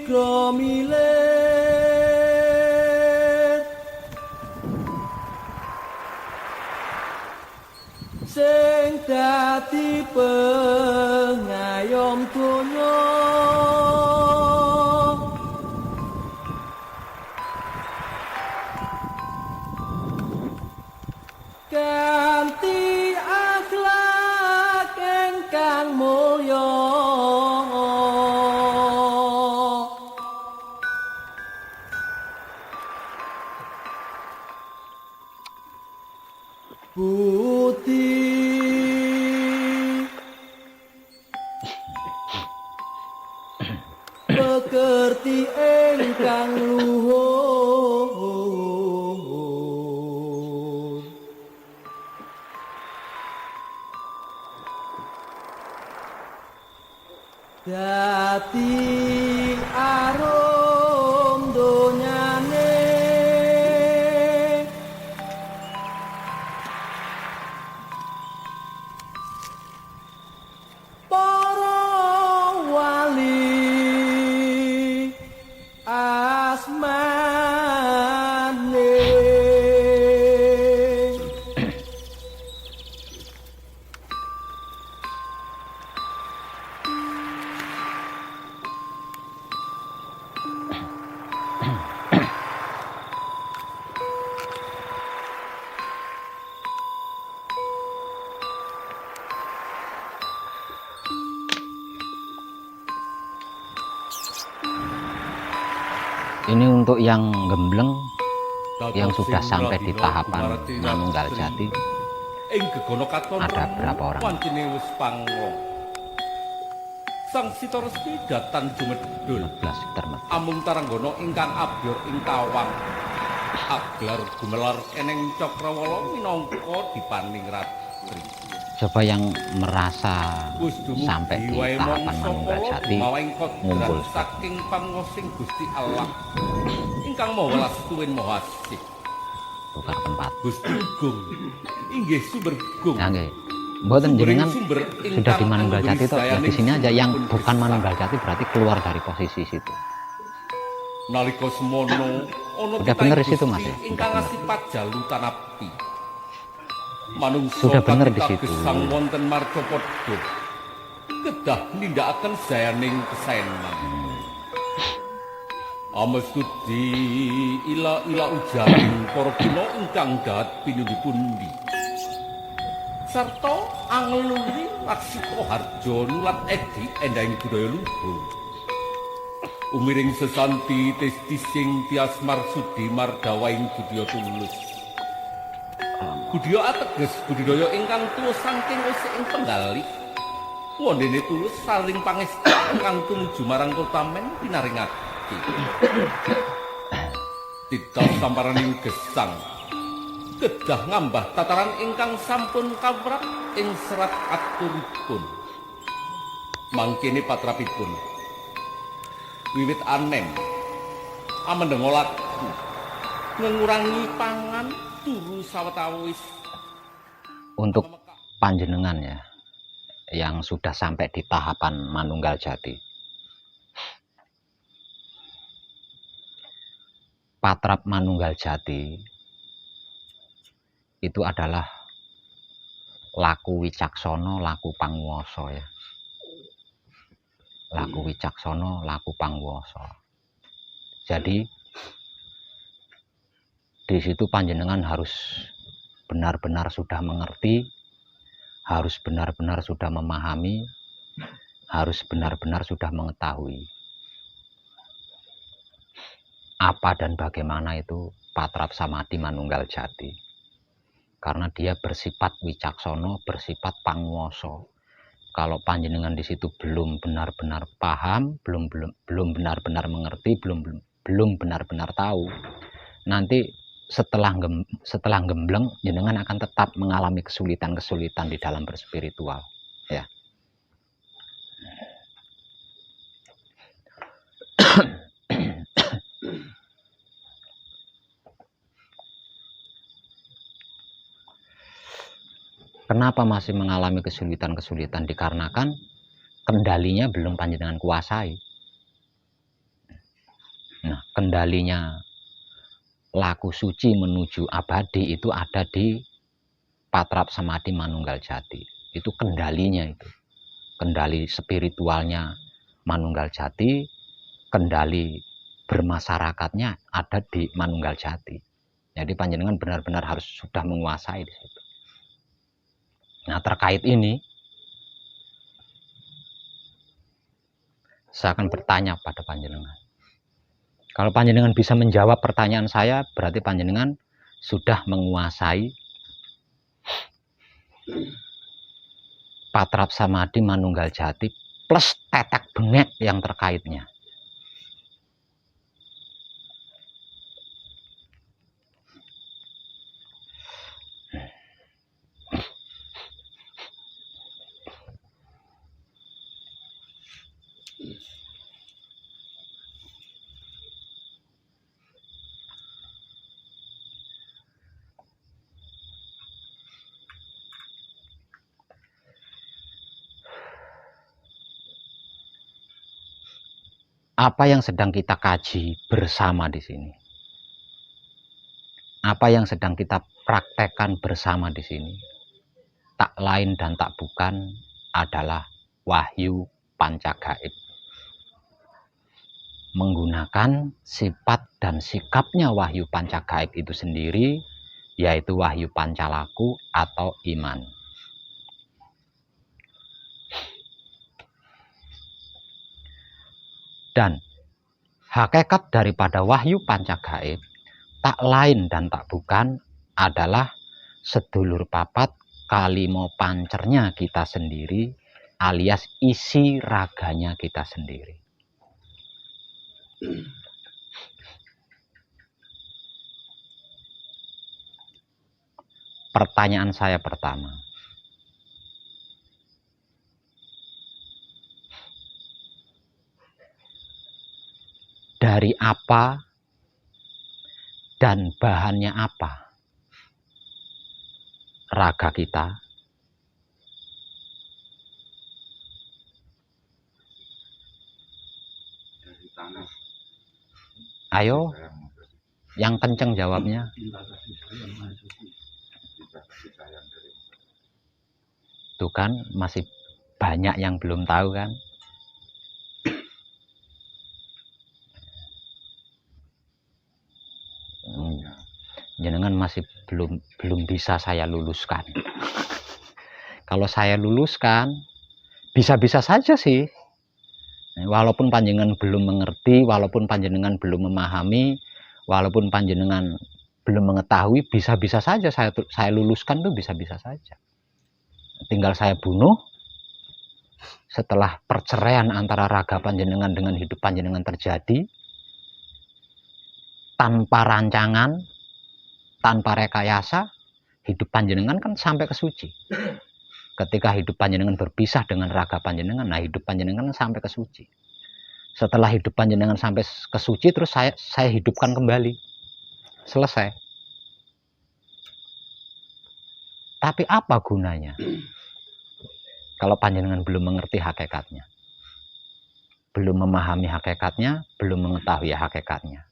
kromilet sing dadi pengayom donya kanthi akhlak ingkang mulya budi pekerti ingkang luhur dadi arum donyane para wali asmane Ini untuk yang gembleng, yang sudah sampai di tahapan manunggal jati, ada berapa orang? Sang Sita Resmi datan jumedhul 15 termet. amung taranggana ingkang abyor ing tawang aglar gumelar eneng Cakrawala minangka dipaning ratri. Coba yang merasa sampai di tahapan manunggal jati ngumpul saking pangosing Gusti Allah ingkang maha welas tuwin maha asih. tukar tempat. Gusti Gung inggih sumber Gung. Ya nggih. Mboten jenengan sudah di manunggal jati toh, ya di sini aja. Yang bukan manunggal jati berarti keluar dari posisi situ. Nalika semono ana Udah bener di situ, Mas, ya? ingkang asipat jalutan api. Manungsa Sudah bener di situ. Sang wonten marcapada kedah nindakaken sayaning kesenan. Amestudi ila ujaring para kina ingkang dahat pinundi-pundi. Sarta angeluri Laksita Harja nulat edi endahing budaya luhur. Umiring sesanti testi sing tias marsudi mardawaing budaya tulus. Budaya ateges budidaya ingkang tuwa saking usik ing penggalih. Wondene tulus saling pangestu ingkang tumuju marang kotamen pinaringake. Titah samparaning gesang kedah ngambah tataran ingkang sampun kawrat ing serat aturipun. Mangkene patrapipun wiwit anem amendeng laku mengurangi pangan turu sawetawis. Untuk panjenengan ya, yang sudah sampai di tahapan manunggal jati, patrap manunggal jati itu adalah laku wicaksono, laku panguwasa ya. Laku wicaksono, laku panguwasa. Jadi di situ panjenengan harus benar-benar sudah mengerti, harus benar-benar sudah memahami, harus benar-benar sudah mengetahui apa dan bagaimana itu patrap samadhi manunggal jati. Karena dia bersifat wicaksono, bersifat panguwasa. Kalau panjenengan di situ belum benar-benar paham, belum benar-benar mengerti, belum benar-benar tahu, nanti setelah gembleng jenengan akan tetap mengalami kesulitan-kesulitan di dalam berspiritual ya. Kenapa masih mengalami kesulitan-kesulitan? Dikarenakan kendalinya belum panjenengan kuasai. Nah, kendalinya laku suci menuju abadi itu ada di patrap samadhi manunggal jati. Itu kendalinya itu. Kendali spiritualnya manunggal jati, kendali bermasyarakatnya ada di manunggal jati. Jadi panjenengan benar-benar harus sudah menguasai di situ. Nah, terkait ini saya akan bertanya pada panjenengan. Kalau panjenengan bisa menjawab pertanyaan saya, berarti panjenengan sudah menguasai patrap samadhi manunggal jati plus tetek bengek yang terkaitnya. Apa yang sedang kita kaji bersama di sini? Apa yang sedang kita praktekkan bersama di sini? Tak lain dan tak bukan adalah wahyu pancagaib. Menggunakan sifat dan sikapnya wahyu pancagaib itu sendiri, yaitu wahyu pancalaku atau iman. Dan hakikat daripada wahyu pancagaib tak lain dan tak bukan adalah sedulur papat kalimo pancernya kita sendiri, alias isi raganya kita sendiri. Pertanyaan saya pertama, dari apa dan bahannya apa raga kita? Dari tanah. Ayo, yang kenceng jawabnya. Tuh kan, masih banyak yang belum tahu kan? Jenengan masih belum bisa saya luluskan. Kalau saya luluskan, bisa-bisa saja sih. Walaupun panjenengan belum mengerti, walaupun panjenengan belum memahami, walaupun panjenengan belum mengetahui, bisa-bisa saja saya luluskan tuh bisa-bisa saja. Tinggal saya bunuh. Setelah perceraian antara raga panjenengan dengan hidup panjenengan terjadi, tanpa rancangan, tanpa rekayasa, hidup panjenengan kan sampai ke suci. Ketika hidup panjenengan berpisah dengan raga panjenengan, nah hidup panjenengan sampai ke suci. Setelah hidup panjenengan sampai ke suci, terus saya hidupkan kembali. Selesai. Tapi apa gunanya? Kalau panjenengan belum mengerti hakikatnya, belum memahami hakikatnya, belum mengetahui hakikatnya.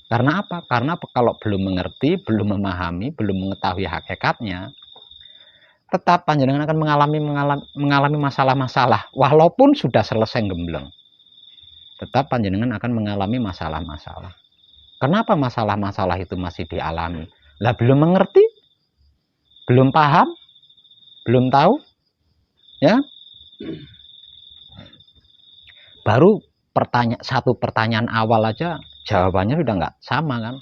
Karena apa? Karena kalau belum mengerti, belum memahami, belum mengetahui hakikatnya, tetap panjenengan akan mengalami masalah-masalah. Walaupun sudah selesai gembleng, tetap panjenengan akan mengalami masalah-masalah. Kenapa masalah-masalah itu masih dialami? Lah belum mengerti, belum paham, belum tahu, ya. Baru satu pertanyaan awal aja jawabannya sudah nggak sama kan?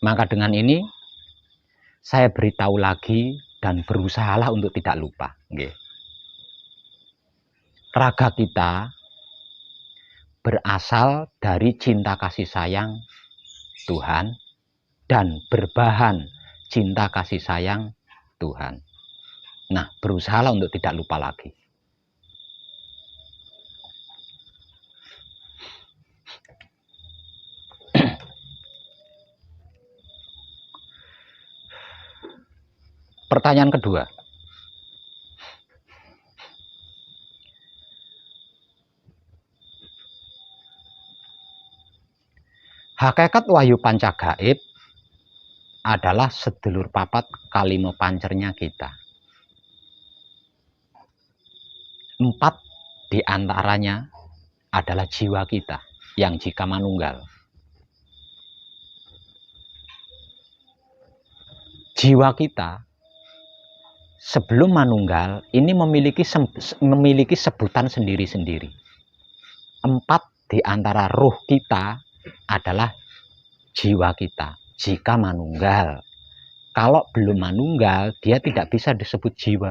Maka dengan ini saya beritahu lagi dan berusahalah untuk tidak lupa. Raga kita berasal dari cinta kasih sayang Tuhan dan berbahan cinta kasih sayang Tuhan. Nah, berusahalah untuk tidak lupa lagi. Pertanyaan kedua. Hakikat wahyu pancagaib adalah sedulur papat kalimo pancernya kita. 4 diantaranya adalah jiwa kita yang jika manunggal. Jiwa kita sebelum manunggal ini memiliki sebutan sendiri-sendiri. 4 di antara ruh kita adalah jiwa kita jika manunggal. Kalau belum manunggal, dia tidak bisa disebut jiwa.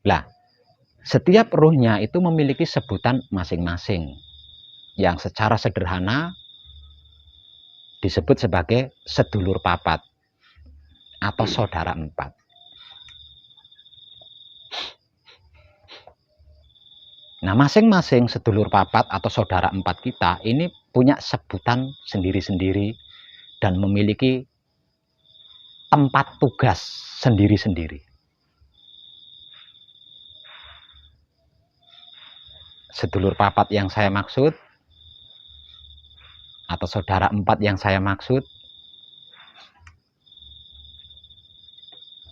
Lah, setiap ruhnya itu memiliki sebutan masing-masing yang secara sederhana disebut sebagai sedulur papat atau saudara 4. Nah, masing-masing sedulur papat atau saudara 4 kita ini punya sebutan sendiri-sendiri dan memiliki tempat tugas sendiri-sendiri. Sedulur papat yang saya maksud atau saudara 4 yang saya maksud,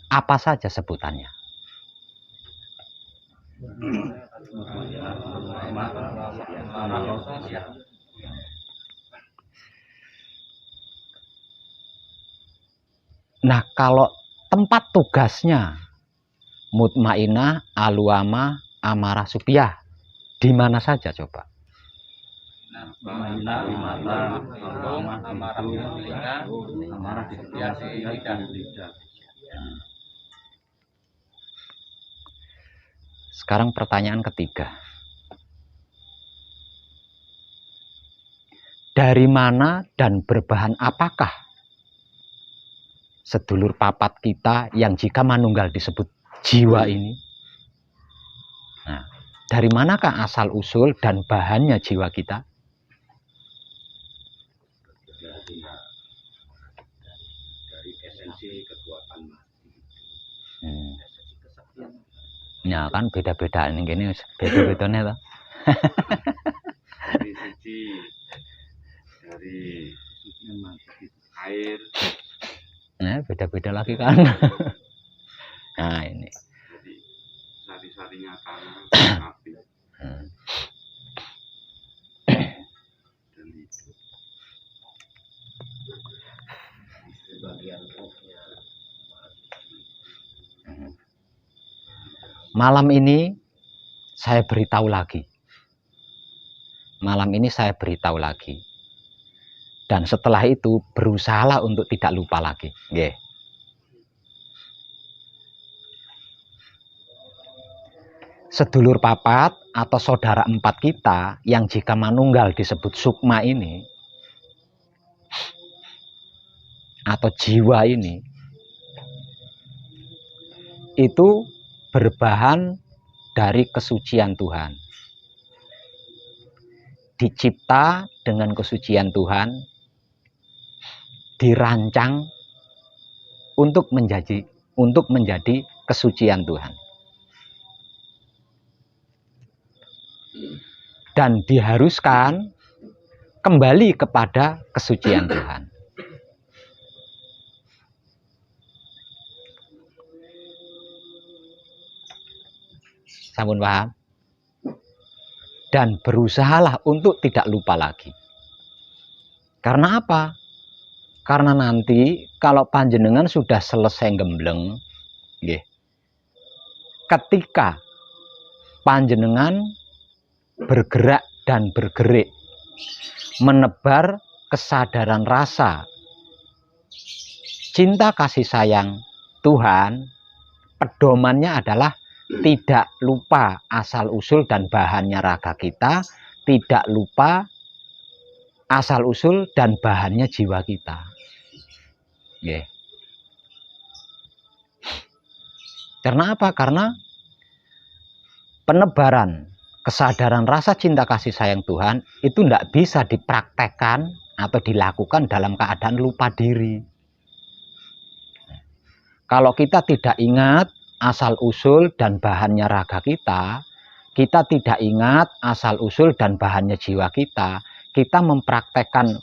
apa saja sebutannya? Nah, kalau tempat tugasnya mutmainah, aluama, amarah, supiyah, di mana saja coba? Mutmainah di mata, amarah di telinga, amarah di lidah. Sekarang pertanyaan ketiga. Dari mana dan berbahan apakah sedulur papat kita yang jika manunggal disebut jiwa ini? Nah, dari manakah asal usul dan bahannya jiwa kita? Dari esensi kekuatan mati. Ya kan beda-beda ini beda-bedanya toh. Dari suci, dari air. Nah, beda-beda lagi kan. Nah, ini. Jadi sari-sarinya tanah, api. Dan itu sebagian rohnya. Malam ini saya beritahu lagi. Dan setelah itu berusahalah untuk tidak lupa lagi. Nggih. Sedulur papat atau saudara 4 kita yang jika manunggal disebut sukma ini atau jiwa ini itu berbahan dari kesucian Tuhan. Dicipta dengan kesucian Tuhan, dirancang untuk menjadi kesucian Tuhan. Dan diharuskan kembali kepada kesucian Tuhan. Sampun paham? Dan berusahalah untuk tidak lupa lagi. Karena apa? Karena nanti kalau panjenengan sudah selesai gembleng, ketika panjenengan bergerak dan bergerik, menebar kesadaran rasa cinta kasih sayang Tuhan, pedomannya adalah tidak lupa asal usul dan bahannya raga kita, tidak lupa asal usul dan bahannya jiwa kita. Karena apa? Karena penebaran kesadaran rasa cinta kasih sayang Tuhan itu tidak bisa dipraktekkan atau dilakukan dalam keadaan lupa diri. Kalau kita tidak ingat asal usul dan bahannya raga kita tidak ingat asal usul dan bahannya jiwa kita kita mempraktekkan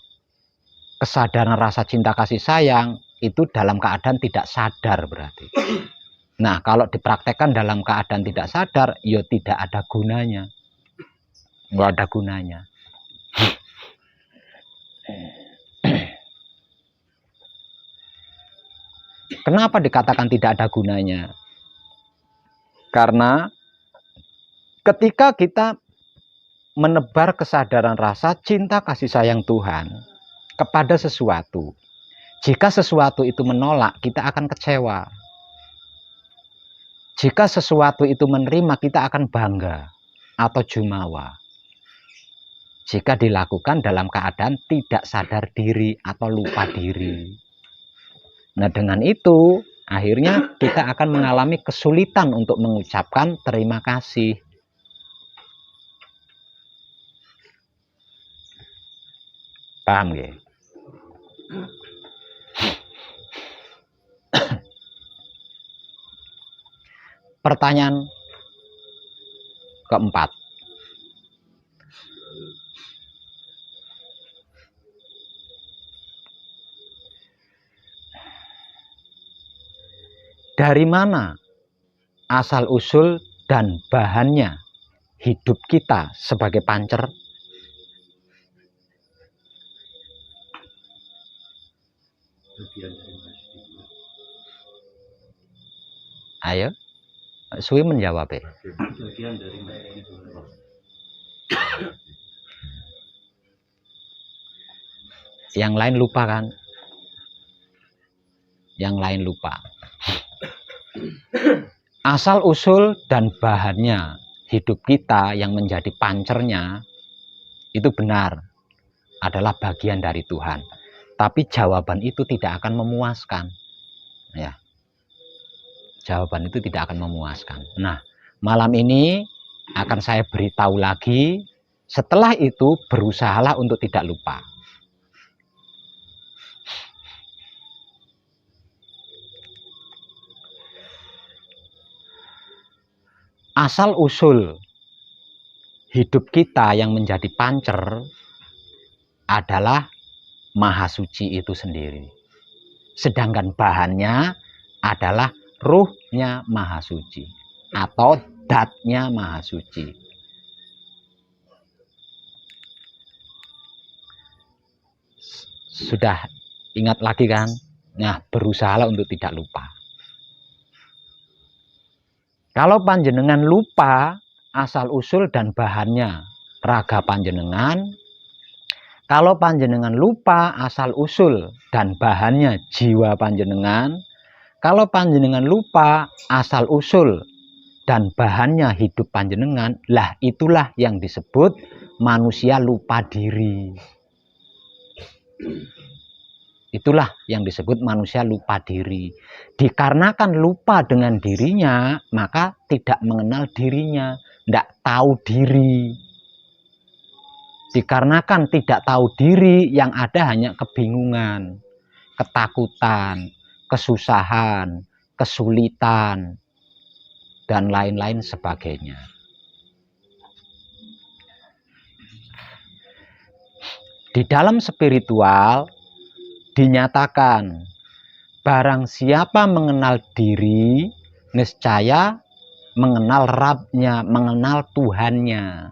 kesadaran rasa cinta kasih sayang itu dalam keadaan tidak sadar berarti. Nah, kalau dipraktekkan dalam keadaan tidak sadar, ya tidak ada gunanya. Nggak ada gunanya. Kenapa dikatakan tidak ada gunanya? Karena ketika kita menebar kesadaran rasa cinta kasih sayang Tuhan kepada sesuatu, jika sesuatu itu menolak, kita akan kecewa. Jika sesuatu itu menerima, kita akan bangga atau jumawa. Jika dilakukan dalam keadaan tidak sadar diri atau lupa diri. Nah, dengan itu akhirnya kita akan mengalami kesulitan untuk mengucapkan terima kasih. Paham ya? Pertanyaan keempat. Dari mana asal-usul dan bahannya hidup kita sebagai pancer? Ayo, Sui menjawab ya. Yang lain lupa kan? Yang lain lupa. Asal usul dan bahannya hidup kita yang menjadi pancernya itu benar, adalah bagian dari Tuhan. Tapi jawaban itu tidak akan memuaskan. Ya. Jawaban itu tidak akan memuaskan. Nah, malam ini akan saya beritahu lagi. Setelah itu berusahalah untuk tidak lupa. Asal usul hidup kita yang menjadi pancer adalah Maha Suci itu sendiri. Sedangkan bahannya adalah ruhnya Maha Suci atau datnya Maha Suci. Sudah ingat lagi kan? Nah, berusahalah untuk tidak lupa. Kalau panjenengan lupa asal usul dan bahannya raga panjenengan, kalau panjenengan lupa asal usul dan bahannya jiwa panjenengan, kalau panjenengan lupa asal usul dan bahannya hidup panjenengan, lah itulah yang disebut manusia lupa diri. Itulah yang disebut manusia lupa diri. Dikarenakan lupa dengan dirinya, maka tidak mengenal dirinya, tidak tahu diri. Dikarenakan tidak tahu diri, yang ada hanya kebingungan, ketakutan, kesusahan, kesulitan, dan lain-lain sebagainya. Di dalam spiritual dinyatakan, barang siapa mengenal diri, niscaya mengenal Rabbnya, mengenal Tuhannya.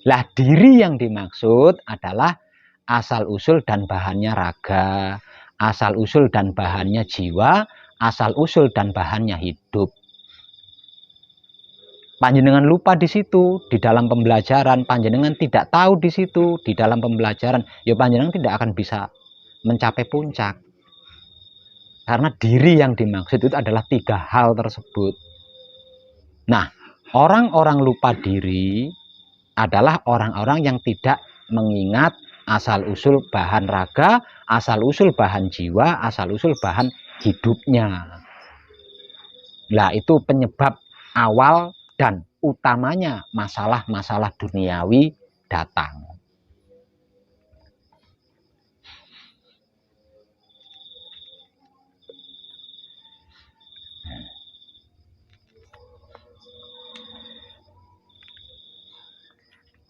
Lah, diri yang dimaksud adalah asal usul dan bahannya raga, asal usul dan bahannya jiwa, asal usul dan bahannya hidup. Panjenengan lupa di situ, di dalam pembelajaran, panjenengan tidak tahu di situ, di dalam pembelajaran, ya panjenengan tidak akan bisa mencapai puncak. Karena diri yang dimaksud itu adalah 3 hal tersebut. Nah, orang-orang lupa diri adalah orang-orang yang tidak mengingat asal-usul bahan raga, asal-usul bahan jiwa, asal-usul bahan hidupnya. Nah, itu penyebab awal dan utamanya masalah-masalah duniawi datang.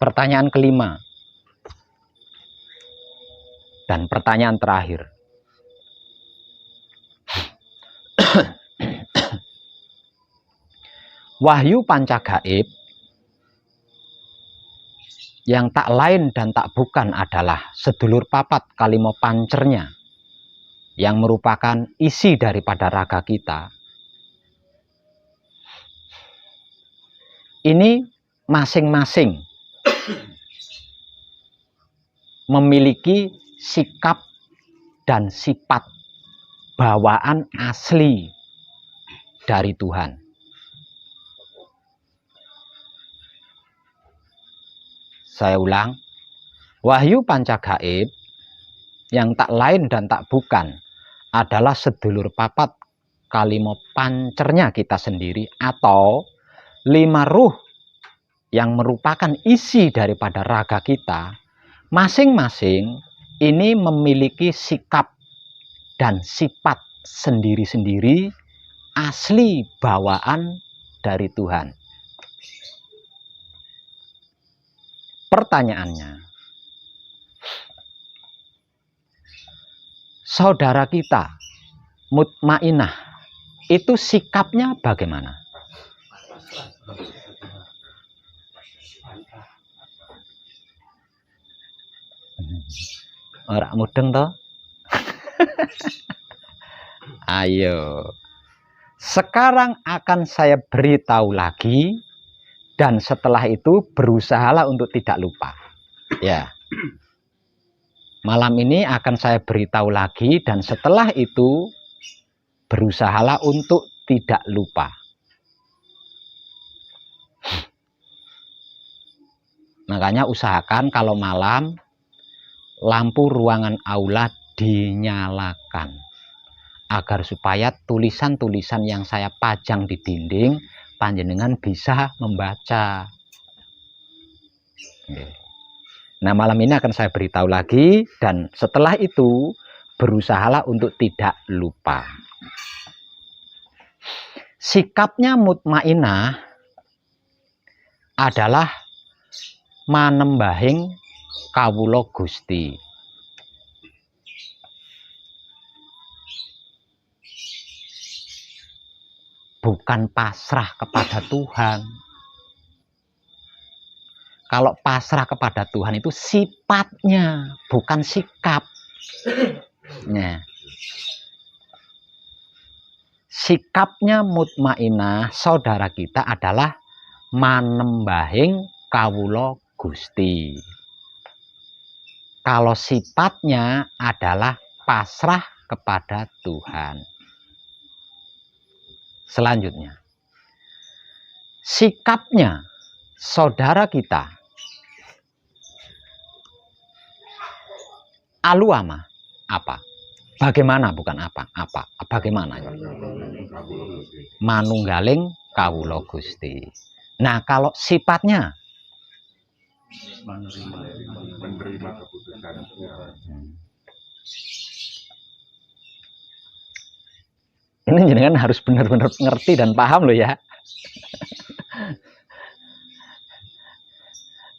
Pertanyaan kelima. Dan pertanyaan terakhir. Wahyu panca gaib yang tak lain dan tak bukan adalah sedulur papat kalimo pancernya yang merupakan isi daripada raga kita. Ini masing-masing memiliki sikap dan sifat bawaan asli dari Tuhan. Saya ulang, wahyu panca gaib yang tak lain dan tak bukan adalah sedulur papat kalimo pancernya kita sendiri atau 5 ruh yang merupakan isi daripada raga kita. Masing-masing ini memiliki sikap dan sifat sendiri-sendiri asli bawaan dari Tuhan. Pertanyaannya, saudara kita mutmainah itu sikapnya bagaimana? Ora mudeng toh? Ayo. Sekarang akan saya beritahu lagi. Dan setelah itu berusahalah untuk tidak lupa. Ya. Malam ini akan saya beritahu lagi dan setelah itu berusahalah untuk tidak lupa. Makanya usahakan kalau malam lampu ruangan aula dinyalakan. Agar supaya tulisan-tulisan yang saya pajang di dinding panjenengan bisa membaca. Nah, malam ini akan saya beritahu lagi dan setelah itu berusahalah untuk tidak lupa. Sikapnya mutmainah adalah manembahing kawula Gusti. Bukan pasrah kepada Tuhan. Kalau pasrah kepada Tuhan itu sifatnya, bukan sikap. Nah, sikapnya mutmainah saudara kita adalah manembahing kawula Gusti. Kalau sifatnya adalah pasrah kepada Tuhan. Selanjutnya, sikapnya saudara kita aluama apa? Bagaimana bukan apa? Apa? Bagaimana? Manunggaling kawula Gusti. Nah, kalau sifatnya menerima keputusan Tuhan. Ini jenengan harus benar-benar ngerti dan paham loh ya.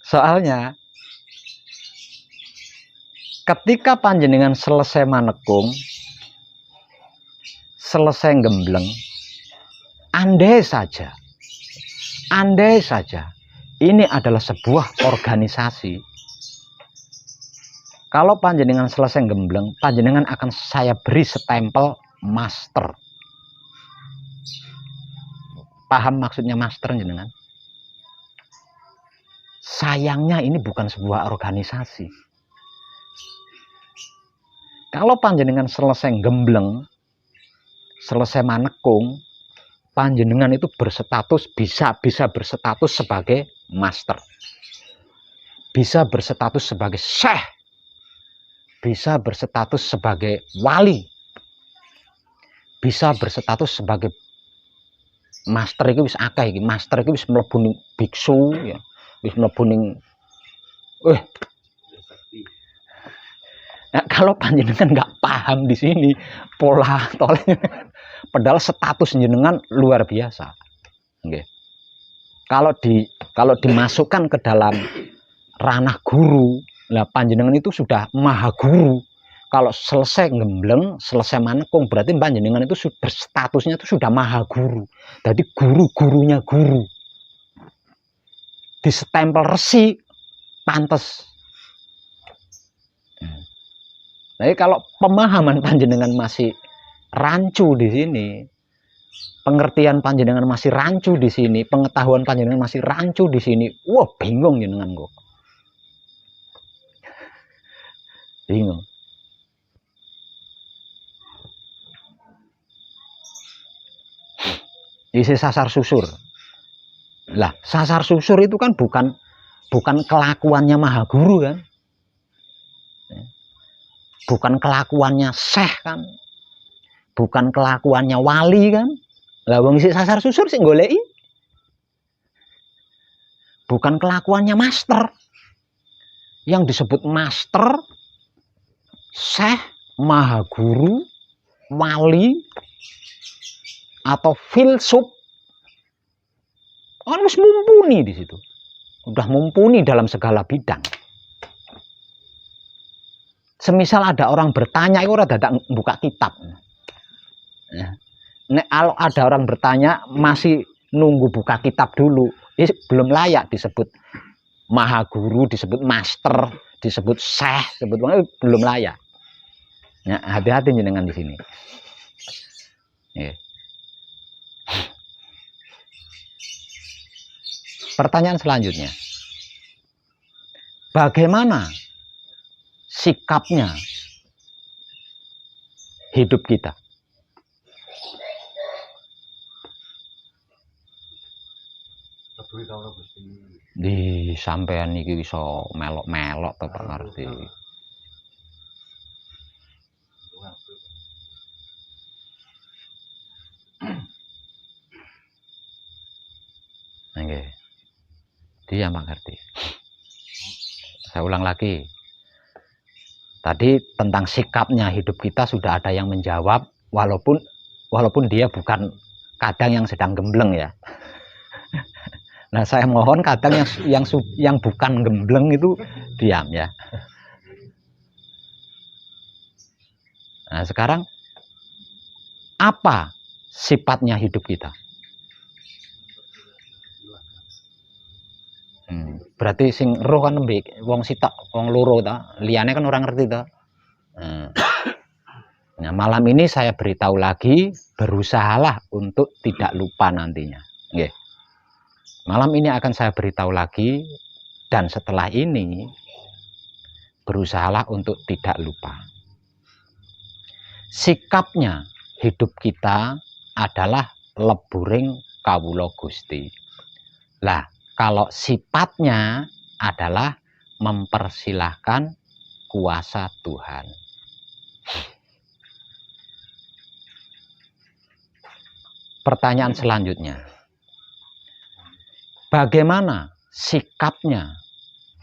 Soalnya ketika panjenengan selesai manekung, selesai gembleng, andai saja ini adalah sebuah organisasi. Kalau panjenengan selesai gembleng, panjenengan akan saya beri stempel master. Paham maksudnya master jenengan? Sayangnya ini bukan sebuah organisasi. Kalau panjenengan selesai gembleng, selesai manekung, panjenengan itu berstatus bisa berstatus sebagai master. Bisa berstatus sebagai syekh. Bisa berstatus sebagai wali. Bisa berstatus sebagai master iki wis akeh iki. Master iki wis mlebu ning biksu ya. Wis mlebu ning Nah, kalau panjenengan nggak paham di sini pola tolnya, padahal status jenengan luar biasa. Okay. Kalau dimasukkan ke dalam ranah guru, lah panjenengan itu sudah maha guru. kalau selesai gembleng, selesai manekung, berarti panjenengan itu berstatusnya itu sudah maha guru. Jadi guru-gurunya guru. Distempel resi, pantes. Jadi kalau pemahaman panjenengan masih rancu di sini, pengertian panjenengan masih rancu di sini, pengetahuan panjenengan masih rancu di sini, wah bingung jenengan kok. Bingung. Isi sasar susur. Lah, sasar susur itu kan bukan kelakuannya maha guru kan. Bukan kelakuannya syekh kan. Bukan kelakuannya wali kan. Lah wong isi sasar susur sing goleki. Bukan kelakuannya master. Yang disebut master, syekh, maha guru, wali, atau filsuf, harus mumpuni di situ. Udah mumpuni dalam segala bidang. Semisal ada orang bertanya, itu orang dadak buka kitab. Nek kalau ada orang bertanya masih nunggu buka kitab dulu, belum layak disebut maha guru, disebut master, disebut syekh, belum layak. Ya, hati-hati jenengan di sini. Ya. Pertanyaan selanjutnya, bagaimana sikapnya hidup kita? Di sampean iki iso melok-melok to Pak ngerti. Nggih. Dia mengerti. Saya ulang lagi. Tadi tentang sikapnya hidup kita sudah ada yang menjawab, walaupun dia bukan kadang yang sedang gembleng ya. Nah, saya mohon kadang yang bukan gembleng itu diam ya. Nah, sekarang apa sifatnya hidup kita? Berarti sing roh kan lembik, wong sitok, wong loro ta, liyane kan orang ngerti ta. Nah, malam ini saya beritahu lagi, berusahalah untuk tidak lupa nantinya. Nggih. Malam ini akan saya beritahu lagi, dan setelah ini berusahalah untuk tidak lupa. Sikapnya hidup kita adalah leburing kawula Gusti. Lah, kalau sifatnya adalah mempersilahkan kuasa Tuhan. Pertanyaan selanjutnya, bagaimana sikapnya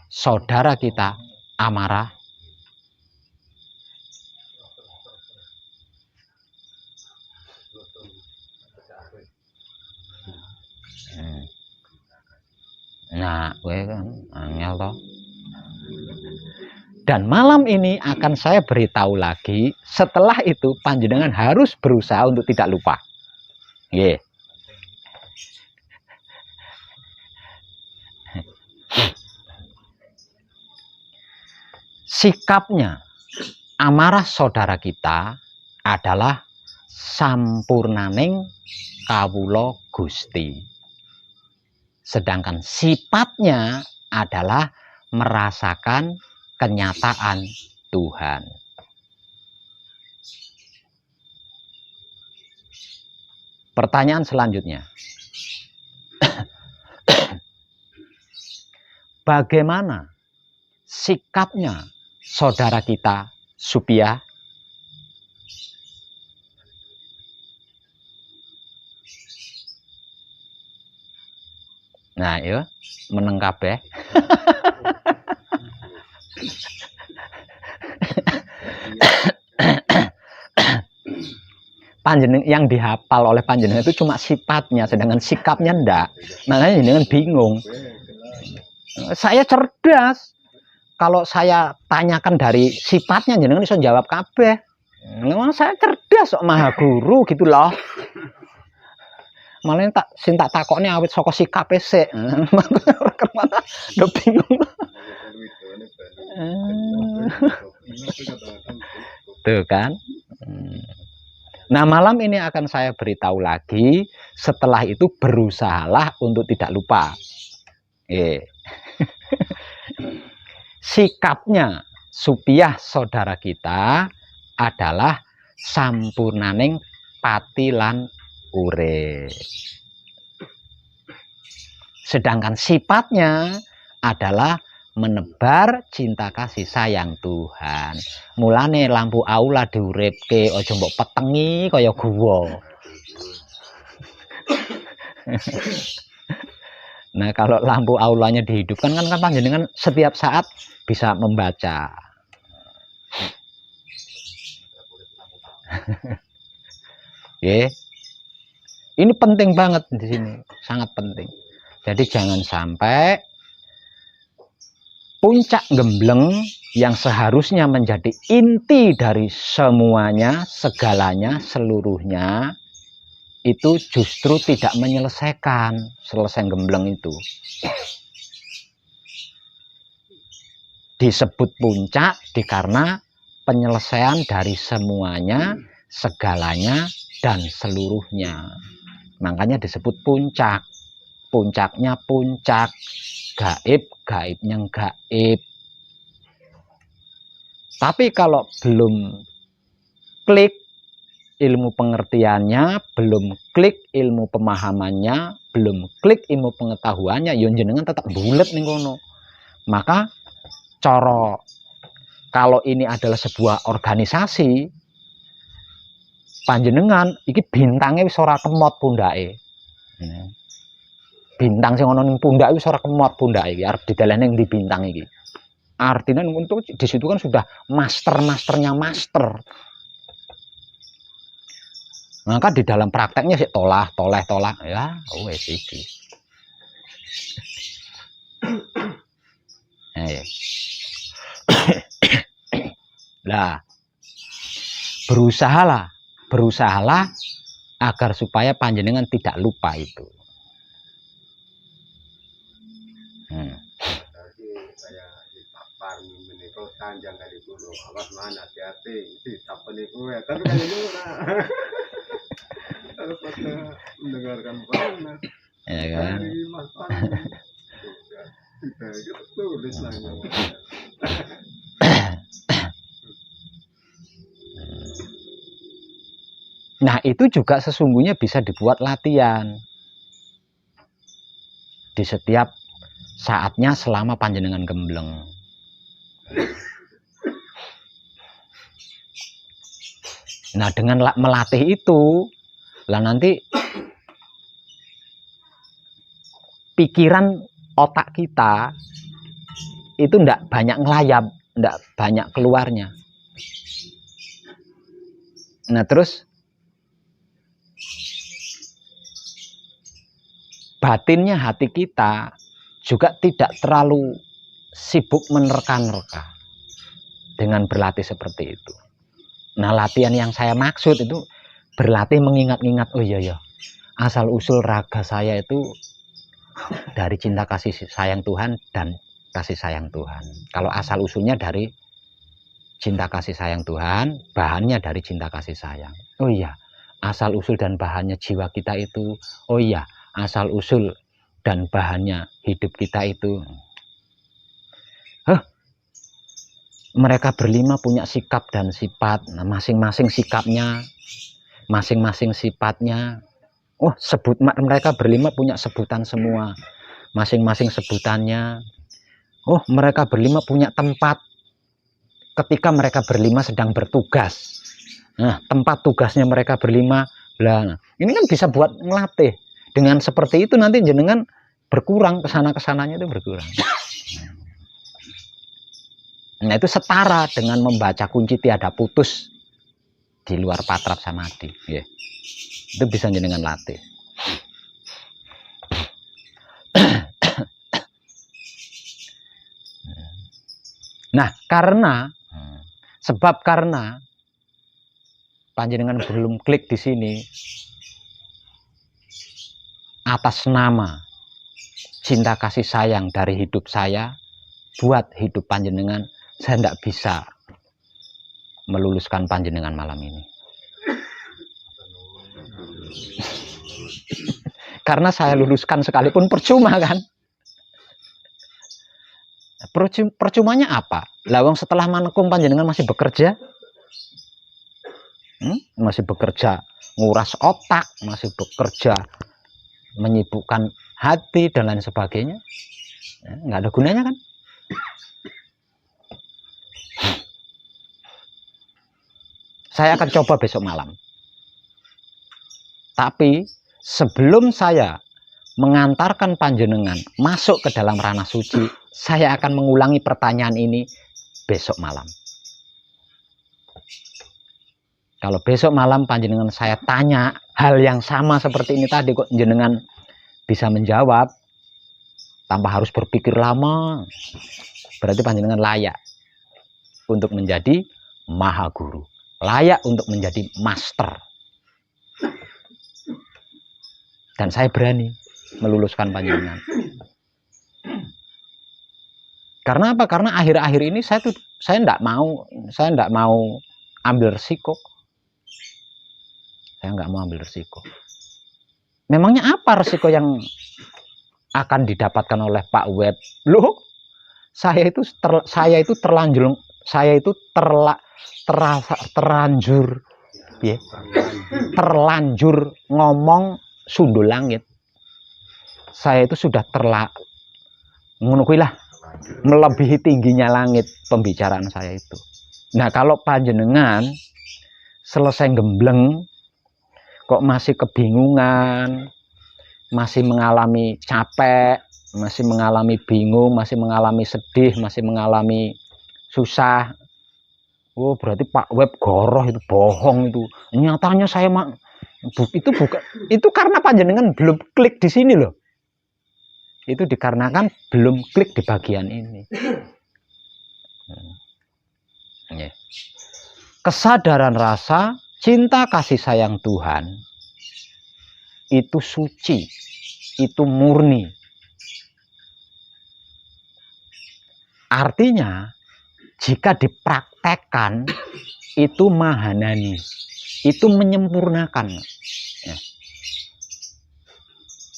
saudara kita amarah? Nah, gue kan angel toh. Dan malam ini akan saya beritahu lagi, setelah itu panjenengan harus berusaha untuk tidak lupa. Nggih. Sikapnya amarah saudara kita adalah sampurnaning kawula Gusti. Sedangkan sifatnya adalah merasakan kenyataan Tuhan. Pertanyaan selanjutnya, bagaimana sikapnya saudara kita Supia? Nah, ya, meneng kabeh. Panjenengan yang dihafal oleh panjenengan itu cuma sifatnya, sedangkan sikapnya ndak. Makanya jenengan bingung. Saya cerdas. kalau saya tanyakan dari sifatnya jenengan iso jawab kabeh. Memang saya cerdas kok maha guru gitu loh. Malah tak takokne awit saka sikape sik. Udah bingung. Tuh kan. Nah, malam ini akan saya beritahu lagi. Setelah itu berusahalah untuk tidak lupa. Sikapnya Supiah saudara kita adalah sampurnaning patilan urip. Sedangkan sifatnya adalah menebar cinta kasih sayang Tuhan. Mulane lampu aula diuripke aja mbok petengi kaya guwa. Nah, kalau lampu aulanya dihidupkan kan panjenengan setiap saat bisa membaca. Ini penting banget di sini, sangat penting. Jadi jangan sampai puncak gembleng yang seharusnya menjadi inti dari semuanya, segalanya, seluruhnya, itu justru tidak menyelesaikan selesai gembleng itu. Disebut puncak karena penyelesaian dari semuanya, segalanya, dan seluruhnya. Makanya disebut puncak. Puncaknya puncak, gaib, gaibnya gaib. Tapi kalau belum klik ilmu pengertiannya, belum klik ilmu pemahamannya, belum klik ilmu pengetahuannya, ya jenengan tetap bulet ning kono. Maka coro kalau ini adalah sebuah organisasi, panjenengan iki bintangnya wis ora kemot pundake. Bintang sing ana ning pundak wis ora kemot pundake iki, arep didelehne ning bintang iki. Artinya untuk di situ kan sudah masternya master. Maka di dalam prakteknya sih toleh ya, wes iki. Lah, berusahalah agar supaya panjenengan tidak lupa itu. Panjang kali dulu, awas mana hati-hati, si tak penipu ya, tapi kali dulu harus pada mendengarkan panas, ya kan? Kita gitu tulis lagi. Nah, itu juga sesungguhnya bisa dibuat latihan di setiap saatnya selama panjenengan gembleng. Nah, dengan melatih itu, lah nanti pikiran otak kita itu ndak banyak ngelayap, ndak banyak keluarnya. Nah, terus batinnya hati kita juga tidak terlalu sibuk menerka-nerka dengan berlatih seperti itu. Nah, latihan yang saya maksud itu berlatih mengingat-ingat, oh iya, asal usul raga saya itu dari cinta kasih sayang Tuhan dan kasih sayang Tuhan. Kalau asal usulnya dari cinta kasih sayang Tuhan, bahannya dari cinta kasih sayang. Oh iya, asal usul dan bahannya jiwa kita itu, oh iya, asal usul dan bahannya hidup kita itu. Mereka berlima punya sikap dan sifat. Nah, masing-masing sikapnya, masing-masing sifatnya. Oh, mereka berlima punya sebutan semua. Masing-masing sebutannya. Oh, mereka berlima punya tempat ketika mereka berlima sedang bertugas. Nah, tempat tugasnya mereka berlima. Nah, ini kan bisa buat melatih. Dengan seperti itu nanti jenengan berkurang, kesana-kesananya itu berkurang. Nah, itu setara dengan membaca kunci tiada putus di luar patrap samadhi. Itu bisa jenengan latih. Nah, karena panjenengan belum klik di sini atas nama cinta kasih sayang dari hidup saya buat hidup panjenengan, saya tidak bisa meluluskan panjenengan malam ini. Karena saya luluskan sekalipun percuma kan. Percumanya apa? Lawang setelah manekung panjenengan masih bekerja, masih bekerja nguras otak, masih bekerja menyibukkan hati dan lain sebagainya, nggak ada gunanya kan? Saya akan coba besok malam. Tapi sebelum saya mengantarkan panjenengan masuk ke dalam ranah suci, saya akan mengulangi pertanyaan ini besok malam. Kalau besok malam panjenengan saya tanya hal yang sama seperti ini tadi, kok jenengan bisa menjawab tanpa harus berpikir lama, berarti panjenengan layak untuk menjadi maha guru, layak untuk menjadi master. Dan saya berani meluluskan panjenengan. Karena apa? Karena akhir-akhir ini saya tidak mau ambil resiko. Saya nggak mau ambil resiko. Memangnya apa resiko yang akan didapatkan oleh Pak Web? Loh, saya itu terlanjur ngomong sundul langit. Saya itu sudah melebihi tingginya langit pembicaraan saya itu. Nah, kalau panjenengan selesai gembleng kok masih kebingungan, masih mengalami capek, masih mengalami bingung, masih mengalami sedih, masih mengalami susah, oh berarti Pak Web goroh, itu bohong itu. Nyatanya saya itu karena panjenengan belum klik di sini loh. Itu dikarenakan belum klik di bagian ini. Kesadaran rasa cinta kasih sayang Tuhan itu suci, itu murni. Artinya jika dipraktekkan itu mahanani, itu menyempurnakan.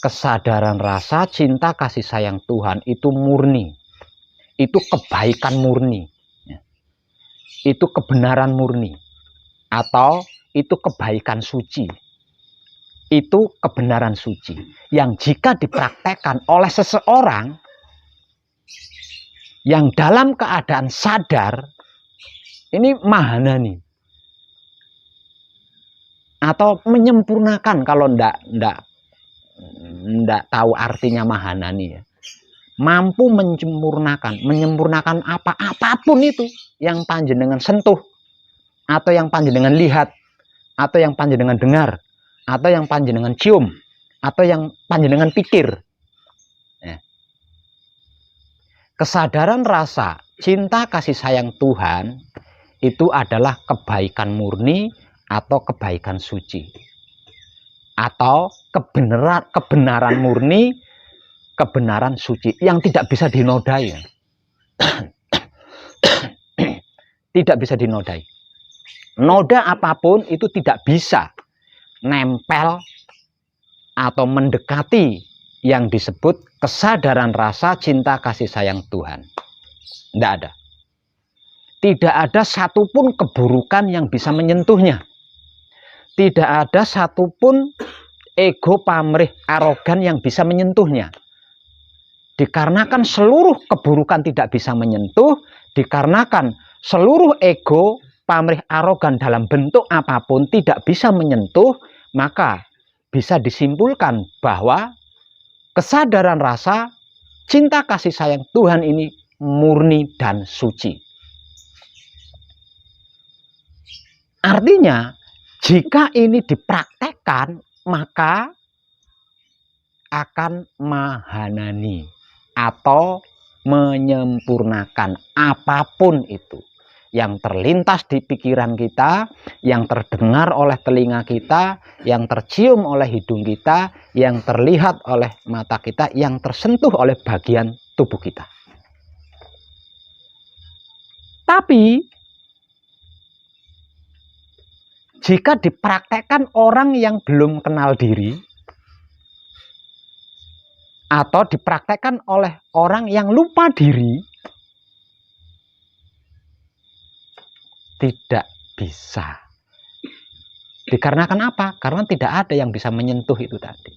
Kesadaran rasa cinta kasih sayang Tuhan itu murni, itu kebaikan murni, itu kebenaran murni, atau itu kebaikan suci, itu kebenaran suci yang jika dipraktekkan oleh seseorang yang dalam keadaan sadar, ini mahanani atau menyempurnakan. Kalau ndak tahu artinya mahanani ya, mampu menyempurnakan apapun itu yang panjenengan sentuh, atau yang panjenengan lihat, atau yang panjenengan dengar, atau yang panjenengan cium, atau yang panjenengan pikir. Kesadaran rasa cinta kasih sayang Tuhan itu adalah kebaikan murni atau kebaikan suci, atau kebenaran murni, kebenaran suci yang tidak bisa dinodai. Tidak bisa dinodai. Noda apapun itu tidak bisa nempel atau mendekati yang disebut kesadaran rasa cinta kasih sayang Tuhan. Tidak ada. Tidak ada satupun keburukan yang bisa menyentuhnya. Tidak ada satupun ego, pamrih, arogan yang bisa menyentuhnya. Dikarenakan seluruh keburukan tidak bisa menyentuh, dikarenakan seluruh ego, pamrih, arogan dalam bentuk apapun tidak bisa menyentuh, maka bisa disimpulkan bahwa kesadaran rasa cinta kasih sayang Tuhan ini murni dan suci. Artinya, jika ini dipraktekkan, maka akan mahanani atau menyempurnakan apapun itu yang terlintas di pikiran kita, yang terdengar oleh telinga kita, yang tercium oleh hidung kita, yang terlihat oleh mata kita, yang tersentuh oleh bagian tubuh kita. Tapi jika dipraktekkan orang yang belum kenal diri, atau dipraktekkan oleh orang yang lupa diri, tidak bisa. Dikarenakan apa? Karena tidak ada yang bisa menyentuh itu tadi.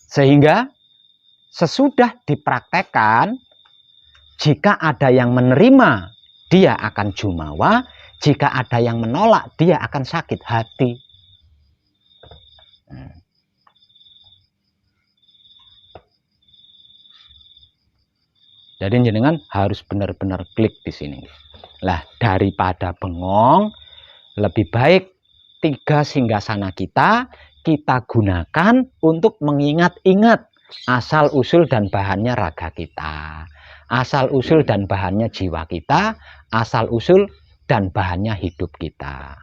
Sehingga sesudah dipraktekkan, jika ada yang menerima, dia akan jumawa. Jika ada yang menolak, dia akan sakit hati. Jadi jenengan harus benar-benar klik di sini. Lah, daripada bengong, lebih baik 3 singgasana kita gunakan untuk mengingat-ingat asal usul dan bahannya raga kita, asal usul dan bahannya jiwa kita, asal usul dan bahannya hidup kita,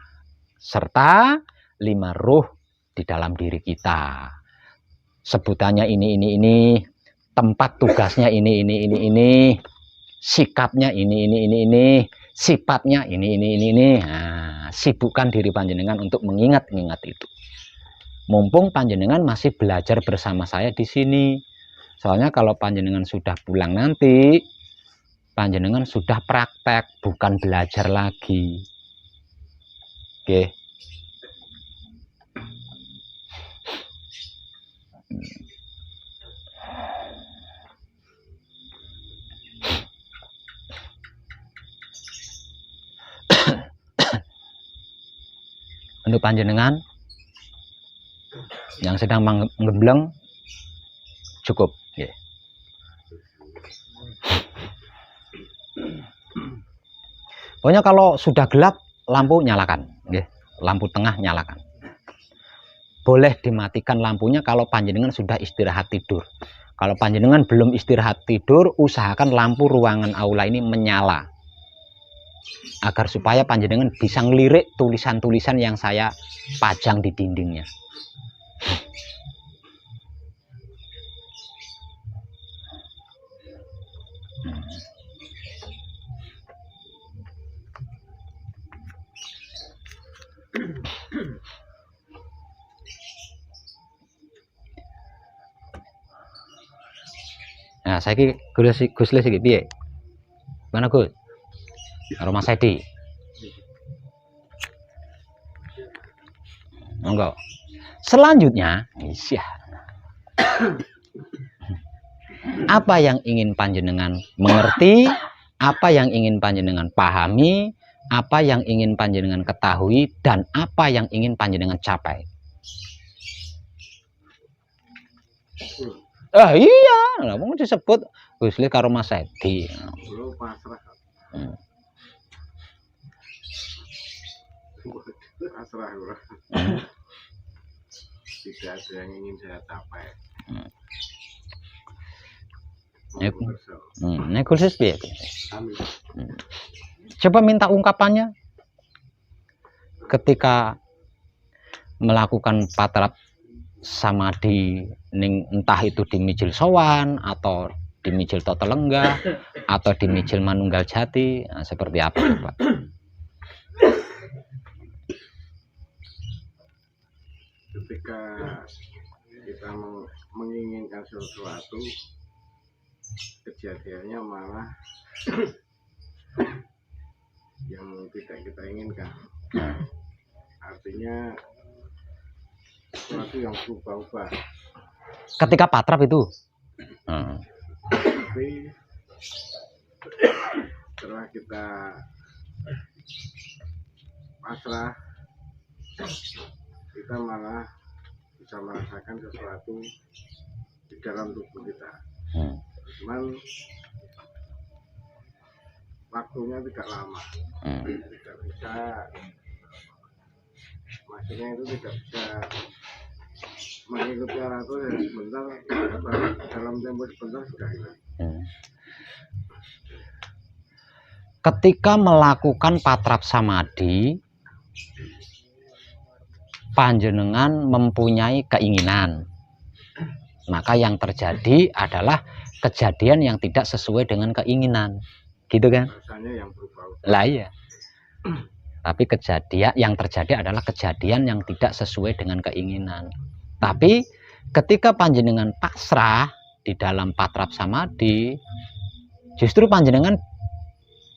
serta 5 ruh di dalam diri kita. Sebutannya ini, tempat tugasnya ini, sikapnya ini, sifatnya ini. Nah, sibukkan diri panjenengan untuk mengingat-ingat itu. Mumpung panjenengan masih belajar bersama saya di sini. Soalnya kalau panjenengan sudah pulang nanti, panjenengan sudah praktek, bukan belajar lagi. Oke. Untuk panjenengan yang sedang menggembleng cukup, yeah. Pokoknya kalau sudah gelap, lampu nyalakan, yeah. Lampu tengah nyalakan. Boleh dimatikan lampunya kalau panjenengan sudah istirahat tidur. Kalau panjenengan belum istirahat tidur, usahakan lampu ruangan aula ini menyala, agar supaya panjenengan bisa ngelirik tulisan-tulisan yang saya pajang di dindingnya. Nah, saya Gus Les iki piye? Mana Gus? Rumah Sedi. Enggak. Selanjutnya, apa yang ingin panjenengan mengerti, apa yang ingin panjenengan pahami, apa yang ingin panjenengan ketahui, dan apa yang ingin panjenengan capai. Iya, nggak mau disebut Gus Les karo Mas Sedi. Pasrah, tidak ada yang ingin saya capai. Coba minta ungkapannya ketika melakukan patrap samadhi, entah itu di Mijil Sowan atau di Mijil Totolenggah atau di Mijil Manunggal Jati. Nah, seperti apa coba? Ketika kita menginginkan sesuatu, kejadiannya malah yang tidak kita inginkan. Artinya sesuatu yang berubah-ubah. Ketika patrap itu. Tapi setelah kita pasrah, kita malah bisa merasakan sesuatu di dalam tubuh kita. Cuman waktunya tidak lama, tidak bisa, maksudnya itu tidak bisa mengikuti arahan ya sebentar, dalam tempo sebentar sudah hilang. Ketika melakukan patrap samadhi, panjenengan mempunyai keinginan, maka yang terjadi adalah kejadian yang tidak sesuai dengan keinginan, gitu kan? Rasanya yang berubah. Lah iya. Tapi kejadian yang terjadi adalah kejadian yang tidak sesuai dengan keinginan. Tapi ketika panjenengan pasrah di dalam patrap samadhi, justru panjenengan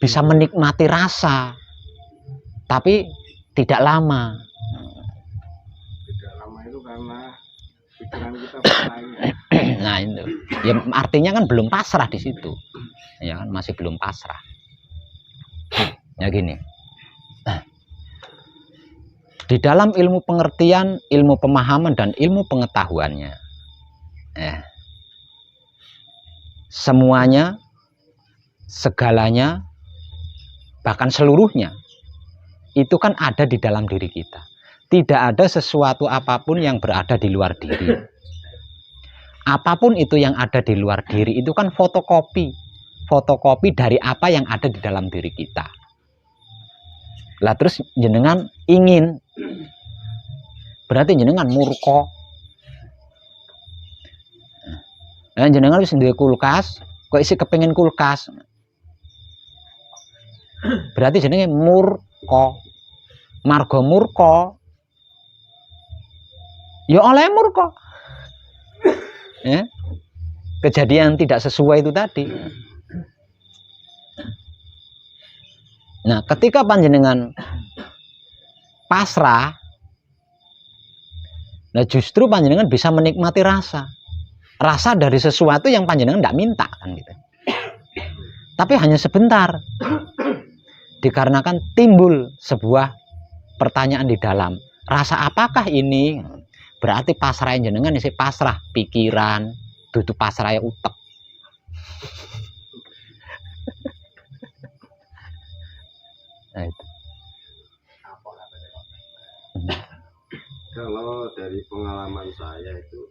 bisa menikmati rasa, tapi tidak lama. Tidak lama itu karena pikiran kita berlain. Nah itu, ya artinya kan belum pasrah di situ, ya kan masih belum pasrah. Ya gini. Di dalam ilmu pengertian, ilmu pemahaman, dan ilmu pengetahuannya, semuanya, segalanya, bahkan seluruhnya, itu kan ada di dalam diri kita. Tidak ada sesuatu apapun yang berada di luar diri. Apapun itu yang ada di luar diri, itu kan fotokopi. Fotokopi dari apa yang ada di dalam diri kita. Lah terus jenengan ingin, berarti jenengan murka. Nah, jenengan wis duwe kulkas, kok isi kepengin kulkas. Berarti jenenge murka. Marga murka. Ya oleh murka. Ya. Kejadian tidak sesuai itu tadi. Nah, ketika panjenengan pasrah, nah justru panjenengan bisa menikmati rasa dari sesuatu yang panjenengan tidak minta kan gitu. Tapi hanya sebentar, dikarenakan timbul sebuah pertanyaan di dalam, rasa apakah ini? Berarti pasrah jenengan isi pasrah pikiran, dudu pasrah utek. Nah, itu. Kalau dari pengalaman saya itu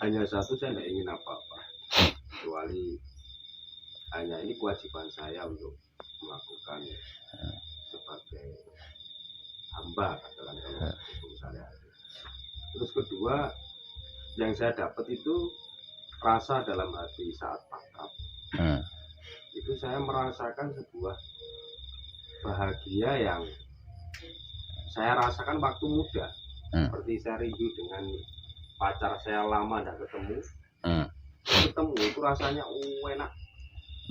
hanya satu, saya tidak ingin apa-apa kecuali hanya ini kewajiban saya untuk melakukan sebagai hamba katakan kalau hukum syariat. Terus kedua yang saya dapat itu rasa dalam hati saat patrap. Itu saya merasakan sebuah bahagia yang saya rasakan waktu muda. Seperti saya rindu dengan pacar saya lama tidak ketemu. Ketemu itu rasanya enak,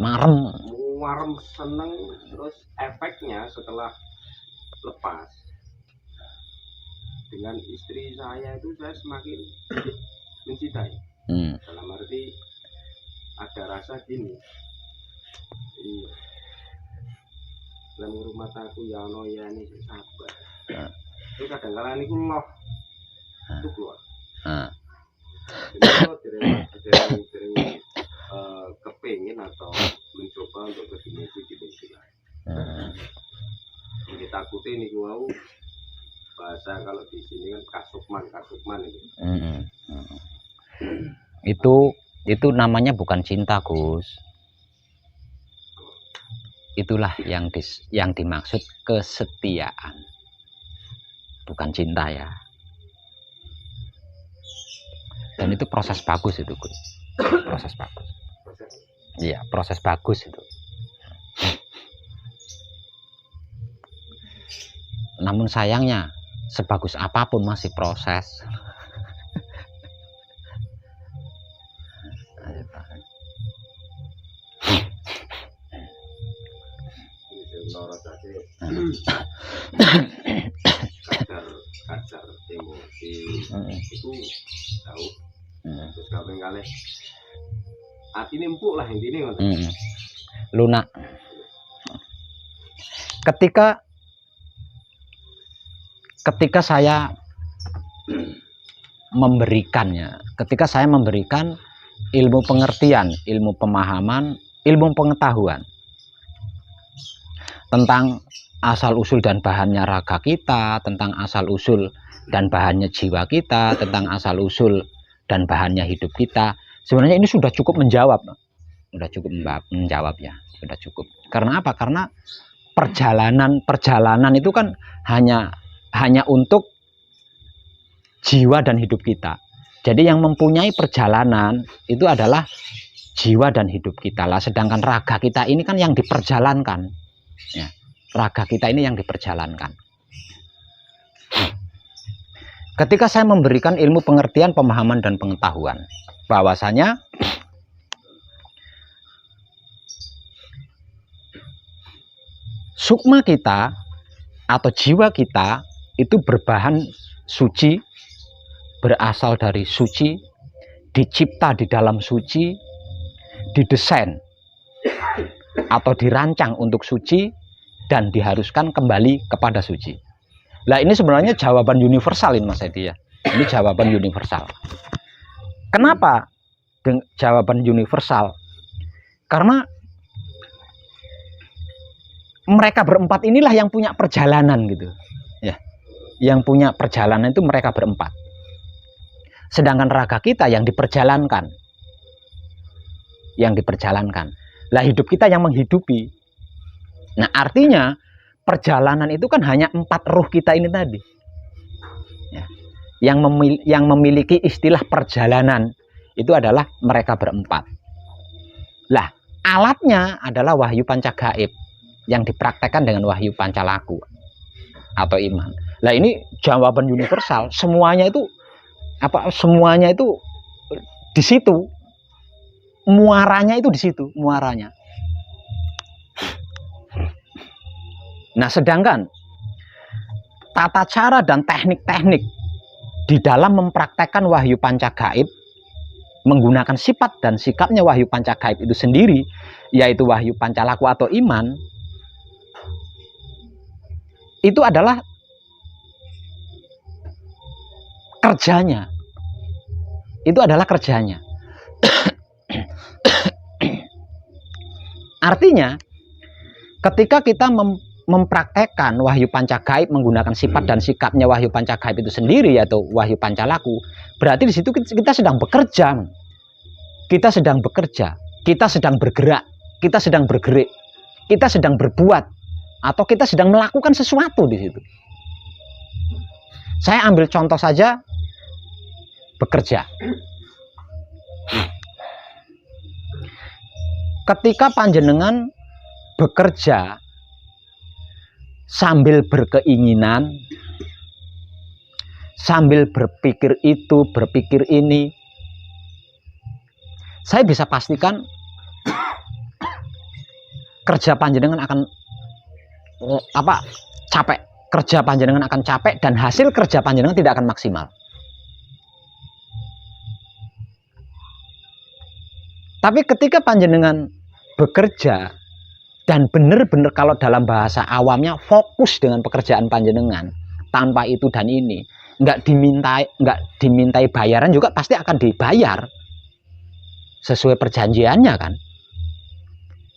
marem, seneng. Terus efeknya setelah lepas dengan istri saya itu saya semakin mencintai. Dalam arti ada rasa gini, dalam rumah aku ya ono ya ini sabar. Itu kadang-kadang ini loh itu keluar. Jadi dari kepingin atau mencoba untuk ke dimensi lain. Yang ditakuti ini gua bahasa kalau di sini kan kasukman itu. Itu namanya bukan cinta, Gus. Itulah yang dimaksud kesetiaan, bukan cinta ya. Dan itu proses bagus itu, Gus. Proses bagus. Iya, proses bagus itu. Namun sayangnya sebagus apapun masih proses. Kadar emosi itu tahu. Terus kabeh kalih atine empuk lah intine ngoten. Lunak. Ketika saya memberikannya, ketika saya memberikan ilmu pengertian, ilmu pemahaman, ilmu pengetahuan tentang asal usul dan bahannya raga kita, tentang asal usul dan bahannya jiwa kita, tentang asal-usul dan bahannya hidup kita, sebenarnya ini sudah cukup menjawab. Sudah cukup menjawab ya, sudah cukup. Karena apa? Karena perjalanan itu kan hanya untuk jiwa dan hidup kita. Jadi yang mempunyai perjalanan itu adalah jiwa dan hidup kita lah. Sedangkan raga kita ini kan yang diperjalankan. Ya, raga kita ini yang diperjalankan. Ketika saya memberikan ilmu pengertian, pemahaman, dan pengetahuan, bahwasanya sukma kita atau jiwa kita itu berbahan suci, berasal dari suci, dicipta di dalam suci, didesain atau dirancang untuk suci, dan diharuskan kembali kepada suci. Nah, ini sebenarnya jawaban universal ini Mas Edi ya. Ini jawaban universal. Kenapa jawaban universal? Karena mereka berempat inilah yang punya perjalanan gitu. Ya. Yang punya perjalanan itu mereka berempat. Sedangkan raga kita yang diperjalankan. Yang diperjalankan. Lah hidup kita yang menghidupi. Nah, artinya perjalanan itu kan hanya 4 ruh kita ini tadi. Ya. Yang memiliki istilah perjalanan itu adalah mereka berempat. Lah, alatnya adalah wahyu pancagaib yang dipraktekkan dengan wahyu pancalaku atau iman. Lah ini jawaban universal. Semuanya itu semuanya itu di situ. Muaranya itu di situ, muaranya. Nah, sedangkan tata cara dan teknik-teknik di dalam mempraktekkan wahyu pancagaib menggunakan sifat dan sikapnya wahyu pancagaib itu sendiri, yaitu wahyu pancalaku atau iman, itu adalah kerjanya. Itu adalah kerjanya. Artinya, ketika kita mempraktekkan wahyu pancagaib menggunakan sifat dan sikapnya wahyu pancagaib itu sendiri, yaitu wahyu pancalaku, berarti di situ kita sedang bekerja. Kita sedang bekerja, kita sedang bergerak, kita sedang bergerik, kita sedang berbuat, atau kita sedang melakukan sesuatu di situ. Saya ambil contoh saja, bekerja. Ketika panjenengan bekerja sambil berkeinginan, sambil berpikir itu, berpikir ini, saya bisa pastikan kerja panjenengan akan capek. Kerja panjenengan akan capek dan hasil kerja panjenengan tidak akan maksimal. Tapi ketika panjenengan bekerja dan benar-benar kalau dalam bahasa awamnya fokus dengan pekerjaan panjenengan tanpa itu dan ini, nggak dimintai bayaran juga pasti akan dibayar sesuai perjanjiannya kan.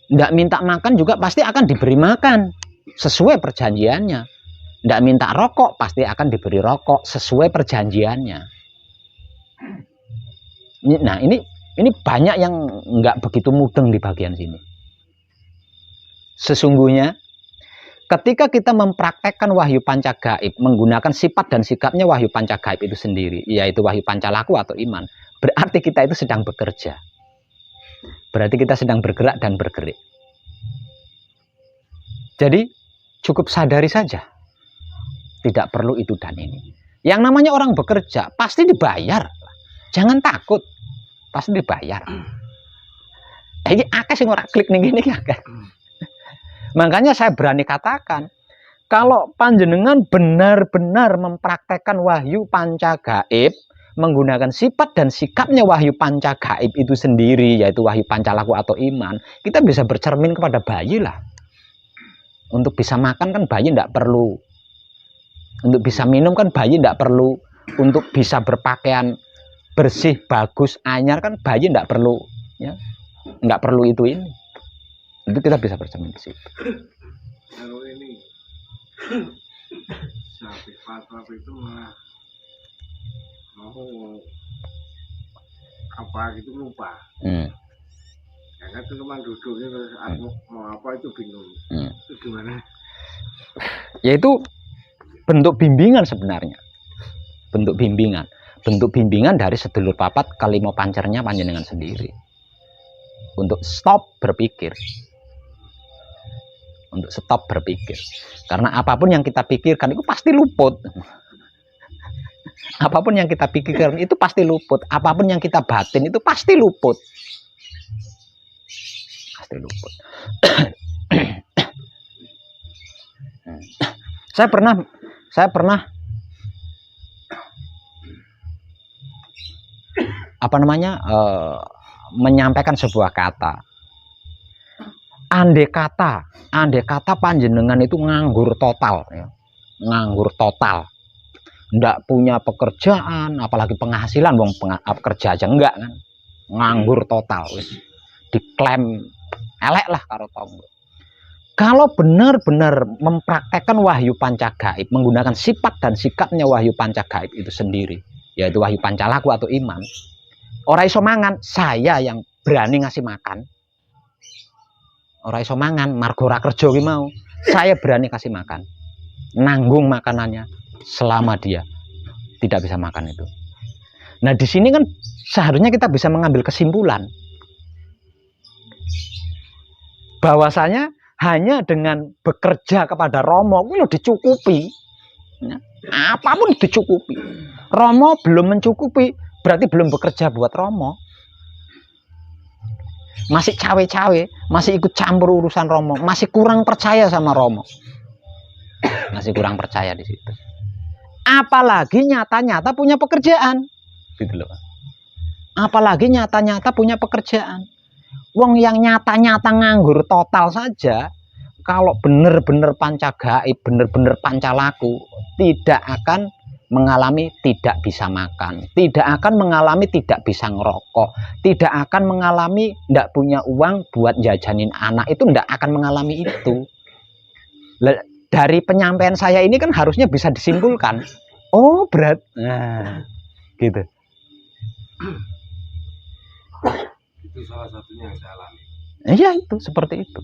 Nggak minta makan juga pasti akan diberi makan sesuai perjanjiannya. Nggak minta rokok pasti akan diberi rokok sesuai perjanjiannya. Nah ini banyak yang nggak begitu mudeng di bagian sini. Sesungguhnya ketika kita mempraktekkan wahyu pancagaib menggunakan sifat dan sikapnya wahyu pancagaib itu sendiri, yaitu wahyu pancalaku atau iman, berarti kita itu sedang bekerja. Berarti kita sedang bergerak dan bergerik. Jadi cukup sadari saja. Tidak perlu itu dan ini. Yang namanya orang bekerja pasti dibayar. Jangan takut. Pasti dibayar. Ini akeh sing ora klik ning ngene iki akeh. Makanya saya berani katakan, kalau panjenengan benar-benar mempraktekkan wahyu pancagaib menggunakan sifat dan sikapnya wahyu pancagaib itu sendiri, yaitu wahyu pancalaku atau iman, kita bisa bercermin kepada bayi lah. Untuk bisa makan kan bayi tidak perlu. Untuk bisa minum kan bayi tidak perlu. Untuk bisa berpakaian bersih, bagus, anyar kan bayi tidak perlu, ya, nggak perlu itu ini. Itu kita bisa bercermin di situ. Kalau ini sapi patrap itu malah mau apa gitu lupa. Ya kan itu cuma duduknya terus aku mau apa itu bingung. Itu gimana? Yaitu bentuk bimbingan sebenarnya. Bentuk bimbingan dari sedulur papat kalimo pancernya panjenengan sendiri. Untuk stop berpikir. Karena apapun yang kita pikirkan itu pasti luput. Apapun yang kita pikirkan itu pasti luput. Apapun yang kita batin itu pasti luput. Saya pernah menyampaikan sebuah kata. Andai kata panjenengan itu nganggur total, ya. Ndak punya pekerjaan, apalagi penghasilan, kerja aja enggak kan, nganggur total, wis diklaim elek lah karo tonggo. Kalau benar-benar mempraktekkan wahyu pancagaib, menggunakan sifat dan sikapnya wahyu pancagaib itu sendiri, yaitu wahyu pancalaku atau iman, ora iso mangan, saya yang berani ngasih makan. Ora iso mangan, margo ora kerja ki mau, saya berani kasih makan, nanggung makanannya selama dia tidak bisa makan itu. Nah di sini kan seharusnya kita bisa mengambil kesimpulan bahwasanya hanya dengan bekerja kepada Romo itu dicukupi, ya, apapun dicukupi. Romo belum mencukupi, berarti belum bekerja buat Romo. Masih cawe-cawe, masih ikut campur urusan Romo, masih kurang percaya sama Romo, masih kurang percaya di situ. Apalagi nyata-nyata punya pekerjaan, gitu loh. Apalagi nyata-nyata punya pekerjaan. Wong yang nyata-nyata nganggur total saja, kalau benar-benar pancagaib, benar-benar pancalaku, tidak akan mengalami tidak bisa makan, tidak akan mengalami tidak bisa ngerokok, tidak akan mengalami tidak punya uang buat jajanin anak, itu tidak akan mengalami itu. Dari penyampaian saya ini kan harusnya bisa disimpulkan, oh berat, nah gitu. Itu salah satunya yang saya alami. Iya itu seperti itu.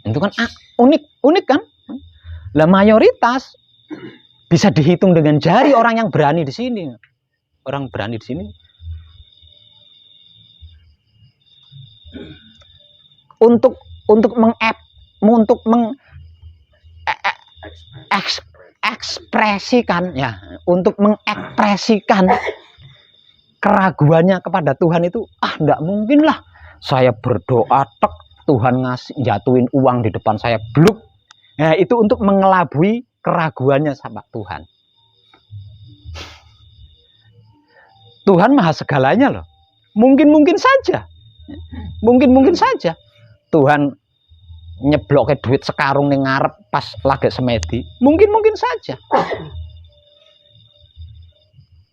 Itu kan unik kan? Lah mayoritas bisa dihitung dengan jari orang yang berani di sini. Orang berani di sini untuk mengekspresikan ya, untuk mengekspresikan keraguannya kepada Tuhan itu, enggak mungkin lah saya berdoa tek Tuhan jatuhin uang di depan saya bluk. Nah, itu untuk mengelabui keraguannya sama Tuhan. Tuhan maha segalanya loh. Mungkin saja. Mungkin saja Tuhan nyeblok duit sekarung ning ngarep pas lagi semedi. Mungkin saja.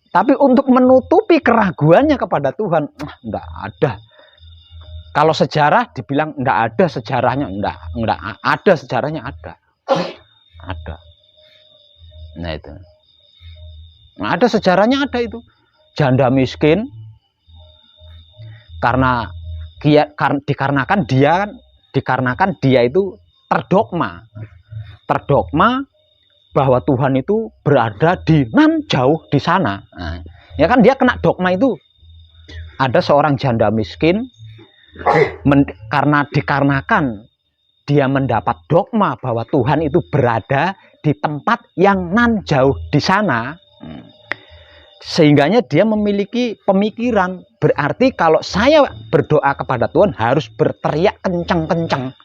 Tapi untuk menutupi keraguannya kepada Tuhan, enggak ada. Kalau sejarah dibilang enggak ada sejarahnya, enggak ada sejarahnya, ada. Nah itu. Nah, ada sejarahnya, ada itu. Janda miskin dikarenakan dia itu terdogma bahwa Tuhan itu berada di nan jauh di sana. Nah, ya kan dia kena dogma itu. Ada seorang janda miskin dikarenakan dia mendapat dogma bahwa Tuhan itu berada di tempat yang nan jauh di sana, sehingganya dia memiliki pemikiran, berarti kalau saya berdoa kepada Tuhan harus berteriak kencang-kencang.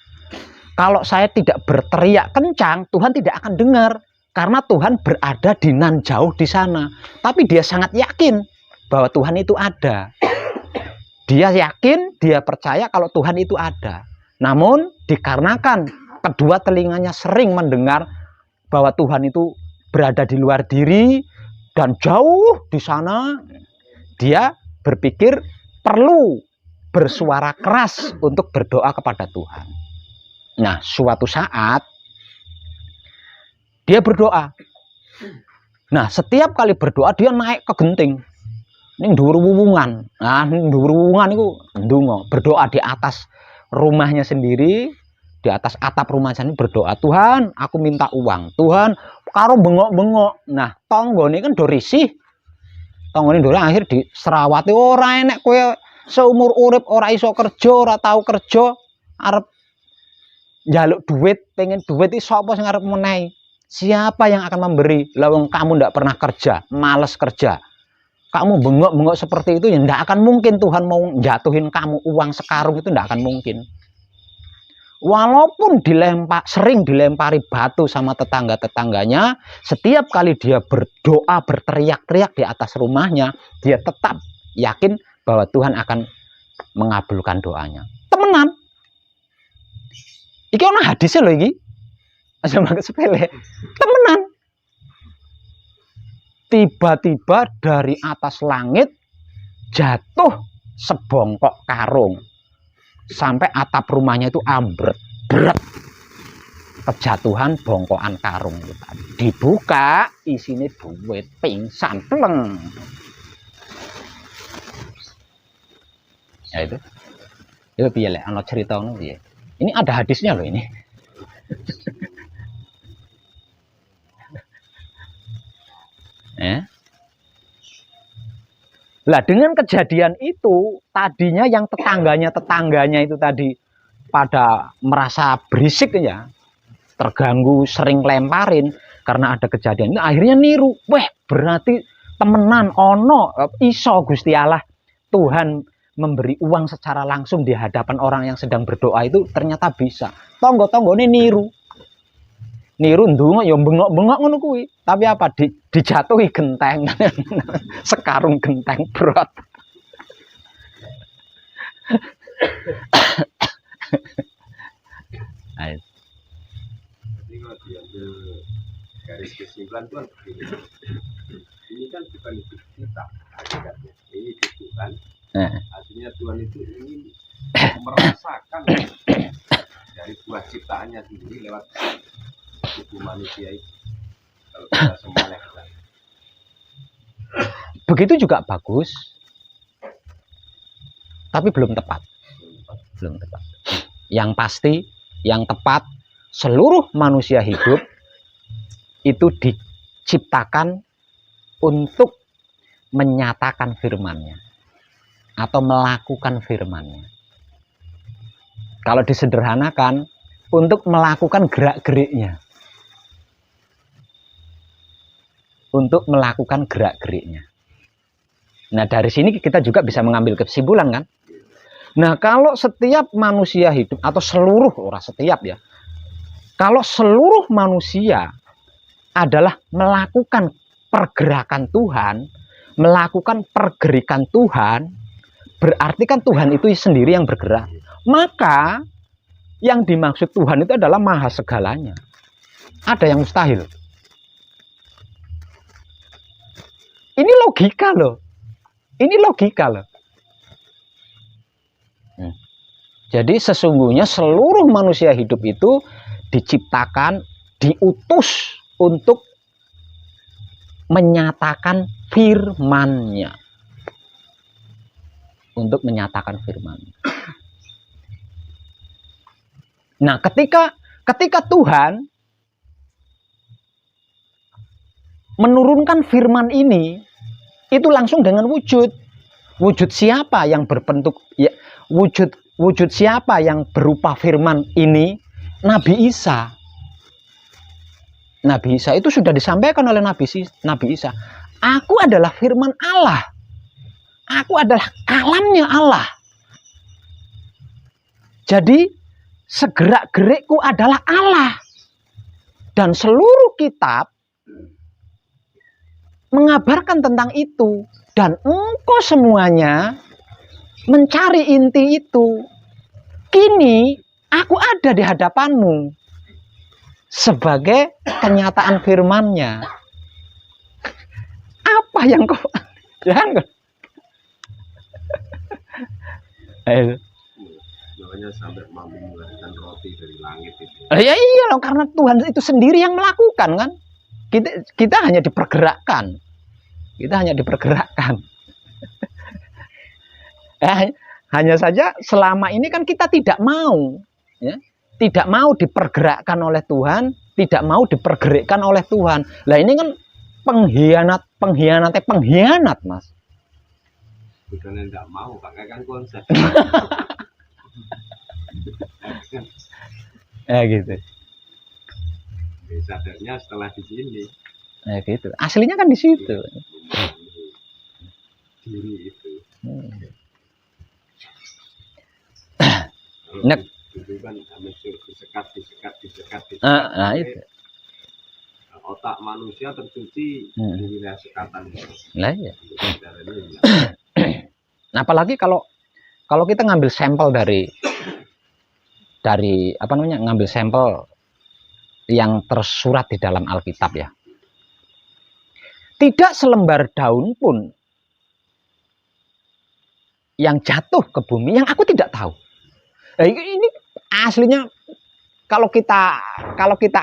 Kalau saya tidak berteriak kencang, Tuhan tidak akan dengar, karena Tuhan berada di nan jauh di sana. Tapi dia sangat yakin bahwa Tuhan itu ada. Dia yakin, dia percaya kalau Tuhan itu ada. Namun dikarenakan kedua telinganya sering mendengar bahwa Tuhan itu berada di luar diri dan jauh di sana, dia berpikir perlu bersuara keras untuk berdoa kepada Tuhan. Nah, suatu saat dia berdoa, Nah, setiap kali berdoa dia naik ke genting. Ini dhuwur wuwungan. Nah, dhuwur wuwungan itu ndonga, berdoa di atas rumahnya sendiri, di atas atap rumah sendiri berdoa, Tuhan, aku minta uang. Tuhan, karo bengok-bengok. Nah, tanggane kan do risih. Tanggane ndore akhir diserawati ora enek kowe seumur urip ora iso kerja, ora tau kerja, arep njaluk duit, pengen duit iki sapa sing arep menehi? Siapa yang akan memberi? Lah wong kamu ndak pernah kerja, males kerja. Kamu bengok-bengok seperti itu ya ndak akan mungkin Tuhan mau jatuhin kamu uang sekarung, itu ndak akan mungkin. Walaupun sering dilempari batu sama tetangga-tetangganya, setiap kali dia berdoa, berteriak-teriak di atas rumahnya, dia tetap yakin bahwa Tuhan akan mengabulkan doanya. Temenan. Iki ana hadisnya loh iki. Aja banget sepele. Temenan. Tiba-tiba dari atas langit jatuh sebongkok karung. Sampai atap rumahnya itu ambret. Berat. Kejatuhan bongkokan karung itu tadi. Dibuka, isinya duit, pingsan, pleng. Ya itu. Itu piye lek ana cerita ngono piye? Ini ada hadisnya loh ini. Lah dengan kejadian itu tadinya yang tetangganya itu tadi pada merasa berisik ya, terganggu, sering lemparin karena ada kejadian ini, akhirnya niru. Wah, berarti temenan ono iso Gusti Allah, Tuhan memberi uang secara langsung di hadapan orang yang sedang berdoa itu ternyata bisa. Tonggo-tonggone niru. Niru ndonga ya bengok-bengok ngono kuwi. Tapi apa dijatuhi genteng. Sekarung genteng berat. Jadi kalau diambil garis kesimpulan tuh begini. Ini kan bukan hidup kita hakikatnya. Ini hidup Tuhan. Artinya Tuhan itu ingin merasakan dari buah ciptaannya sendiri lewat tubuh manusia itu. Kalau kita semuanya begitu juga bagus, tapi belum tepat. Belum tepat. Yang pasti, yang tepat, seluruh manusia hidup itu diciptakan untuk menyatakan firman-Nya atau melakukan firman-Nya. Kalau disederhanakan, untuk melakukan gerak-geriknya. Untuk melakukan gerak-geriknya. Nah, dari sini kita juga bisa mengambil kesimpulan kan? Nah, kalau setiap manusia hidup atau seluruh orang, setiap ya. Kalau seluruh manusia adalah melakukan pergerakan Tuhan, melakukan pergerikan Tuhan, berarti kan Tuhan itu sendiri yang bergerak. Maka yang dimaksud Tuhan itu adalah maha segalanya. Ada yang mustahil. Ini logika loh. Ini logika loh. Jadi sesungguhnya seluruh manusia hidup itu diciptakan, diutus untuk menyatakan firman-Nya. Untuk menyatakan firman. Nah, ketika Tuhan menurunkan firman ini, itu langsung dengan wujud. Wujud siapa yang berbentuk ya, wujud siapa yang berupa firman ini? Nabi Isa. Nabi Isa itu sudah disampaikan oleh Nabi Isa. Aku adalah firman Allah. Aku adalah kalamnya Allah. Jadi segerak-gerikku adalah Allah. Dan seluruh kitab mengabarkan tentang itu. Dan engkau semuanya mencari inti itu. Kini aku ada di hadapanmu sebagai kenyataan firman-Nya. Apa yang kau... Jangan. makanya sampai mampu mengalirkan roti dari langit itu. Ya iya loh, karena Tuhan itu sendiri yang melakukan kan. Kita hanya dipergerakkan. Kita hanya dipergerakkan. Hanya saja selama ini kan kita tidak mau, ya, tidak mau dipergerakkan oleh Tuhan, tidak mau dipergerakkan oleh Tuhan. Lah ini kan pengkhianat, Mas. Bukan enggak mau, pakai kan konsep. Gitu. Sadarnya setelah di sini. Gitu. Aslinya kan di situ. Diri itu. Nek. Itu kan disekat. Nah, itu. Otak manusia tercuci di wilayah sekatan. Nah, iya. Nah, apalagi kalau kita ngambil sampel dari apa namanya, ngambil sampel yang tersurat di dalam Alkitab ya. Tidak selembar daun pun yang jatuh ke bumi yang aku tidak tahu. Nah, ini aslinya kalau kita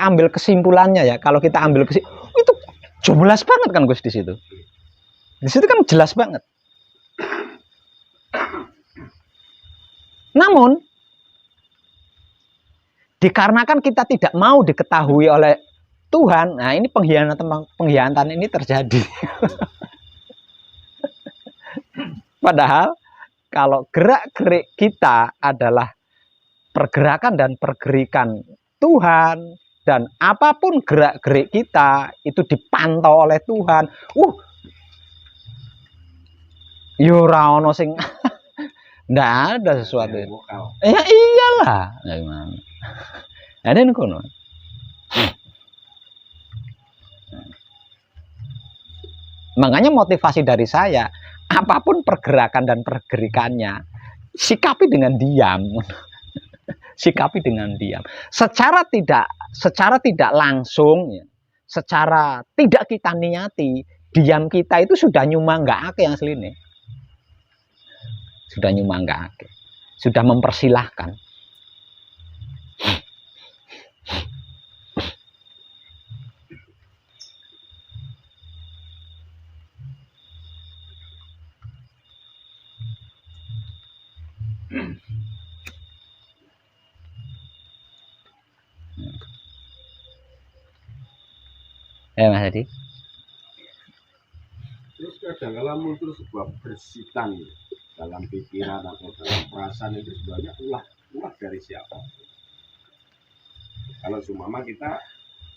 ambil kesimpulannya ya, itu jelas banget kan Gus di situ. Di situ kan jelas banget. Namun dikarenakan kita tidak mau diketahui oleh Tuhan, nah ini pengkhianatan ini terjadi. Padahal kalau gerak-gerik kita adalah pergerakan dan pergerikan Tuhan, dan apapun gerak-gerik kita itu dipantau oleh Tuhan. Yo ora ono sing ndak ada sesuatu. Ya iyalah. Nah, gimana? Ada nih kono. Makanya motivasi dari saya, apapun pergerakan dan pergerikannya, sikapi dengan diam. Sikapi dengan diam. Secara tidak langsung, ya, secara tidak kita niati, diam kita itu sudah nyumanggake asline. Sudah nyumanggake. Sudah mempersilahkan. Mas Hadi. Terus kadang-kala muncul sebuah bersitan dalam pikiran atau dalam perasaan itu sebenarnya ulah dari siapa? Kalau seumpama kita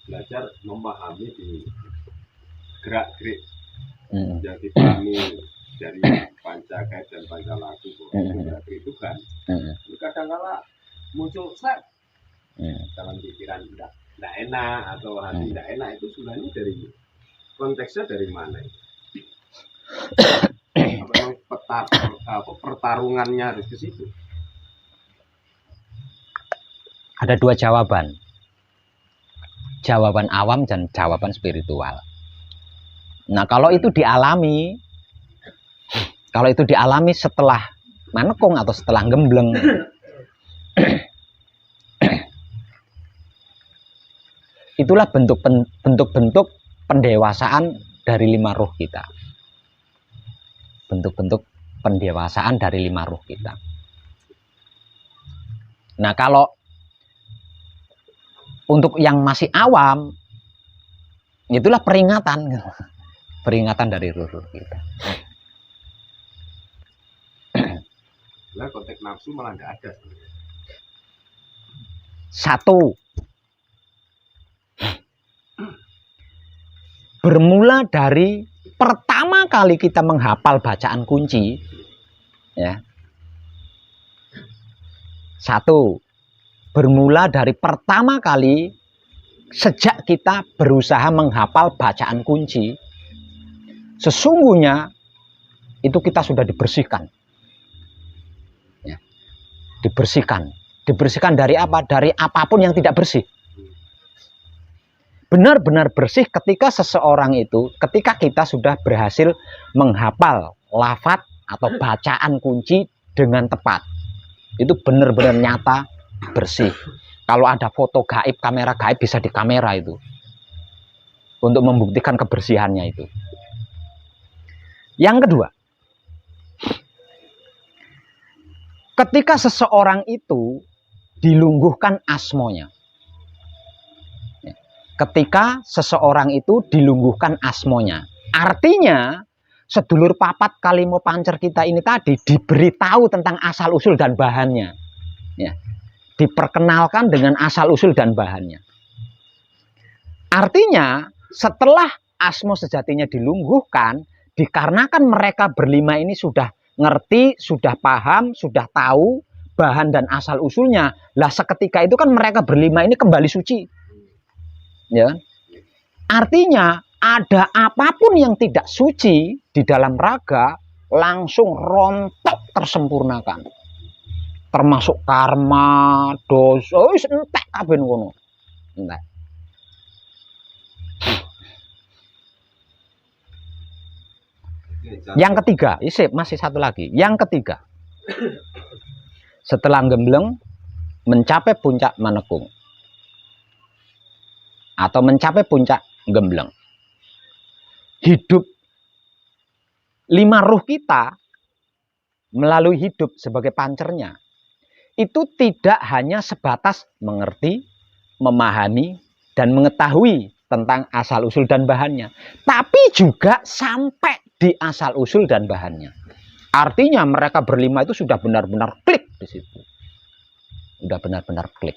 belajar memahami di gerak-gerik yang dipahami dari Pancakait dan Pancalaku, gerak-gerik itu kan, kadang-kala muncul dalam pikiran tidak enak atau hati tidak enak, itu sebenarnya dari konteksnya dari mana? Pertarungannya harus ke situ. Ada dua jawaban. Jawaban awam dan jawaban spiritual. Nah, kalau itu dialami setelah manekung atau setelah gembleng, itulah bentuk-bentuk pendewasaan dari 5 ruh kita. Bentuk-bentuk pendewasaan dari 5 ruh kita. Nah, kalau untuk yang masih awam, itulah peringatan dari ruh-ruh kita. Nah, konteks nafsu malah nggak ada. Satu, bermula dari pertama kali kita menghafal bacaan kunci, ya. Satu, bermula dari pertama kali sejak kita berusaha menghafal bacaan kunci, sesungguhnya itu kita sudah dibersihkan. Ya. Dibersihkan dari apa? Dari apapun yang tidak bersih. Benar-benar bersih ketika ketika kita sudah berhasil menghafal lafaz atau bacaan kunci dengan tepat. Itu benar-benar nyata, bersih. Kalau ada foto gaib, kamera gaib bisa di kamera itu. untuk membuktikan kebersihannya itu. Yang kedua, ketika seseorang itu dilungguhkan asmonya. Ketika seseorang itu dilungguhkan asmonya. Artinya, sedulur papat kalimo pancer kita ini tadi diberitahu tentang asal-usul dan bahannya. Ya. Diperkenalkan dengan asal-usul dan bahannya. Artinya, setelah asmo sejatinya dilungguhkan, dikarenakan mereka berlima ini sudah ngerti, sudah paham, sudah tahu bahan dan asal-usulnya. Lah seketika itu kan mereka berlima ini kembali suci. Ya. Artinya ada apapun yang tidak suci di dalam raga langsung rontok tersempurnakan. Termasuk karma, dosa, entek kabeh ngono. Entek. Yang ketiga, masih satu lagi. Yang ketiga, setelah gembleng mencapai puncak manekung atau mencapai puncak gembleng, hidup 5 ruh kita melalui hidup sebagai pancernya itu tidak hanya sebatas mengerti, memahami, dan mengetahui tentang asal-usul dan bahannya, tapi juga sampai di asal-usul dan bahannya. Artinya mereka berlima itu sudah benar-benar klik di situ. Sudah benar-benar klik.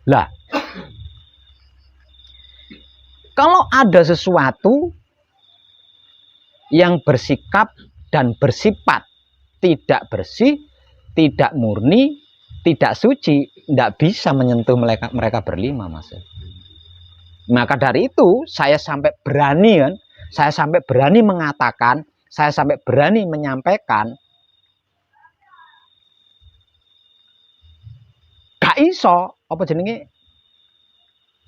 Lah, kalau ada sesuatu yang bersikap dan bersifat tidak bersih, tidak murni, tidak suci, tidak bisa menyentuh mereka berlima, Mas. Maka dari itu saya sampai berani kan, saya sampai berani mengatakan, saya sampai berani menyampaikan, gak iso apa jenenge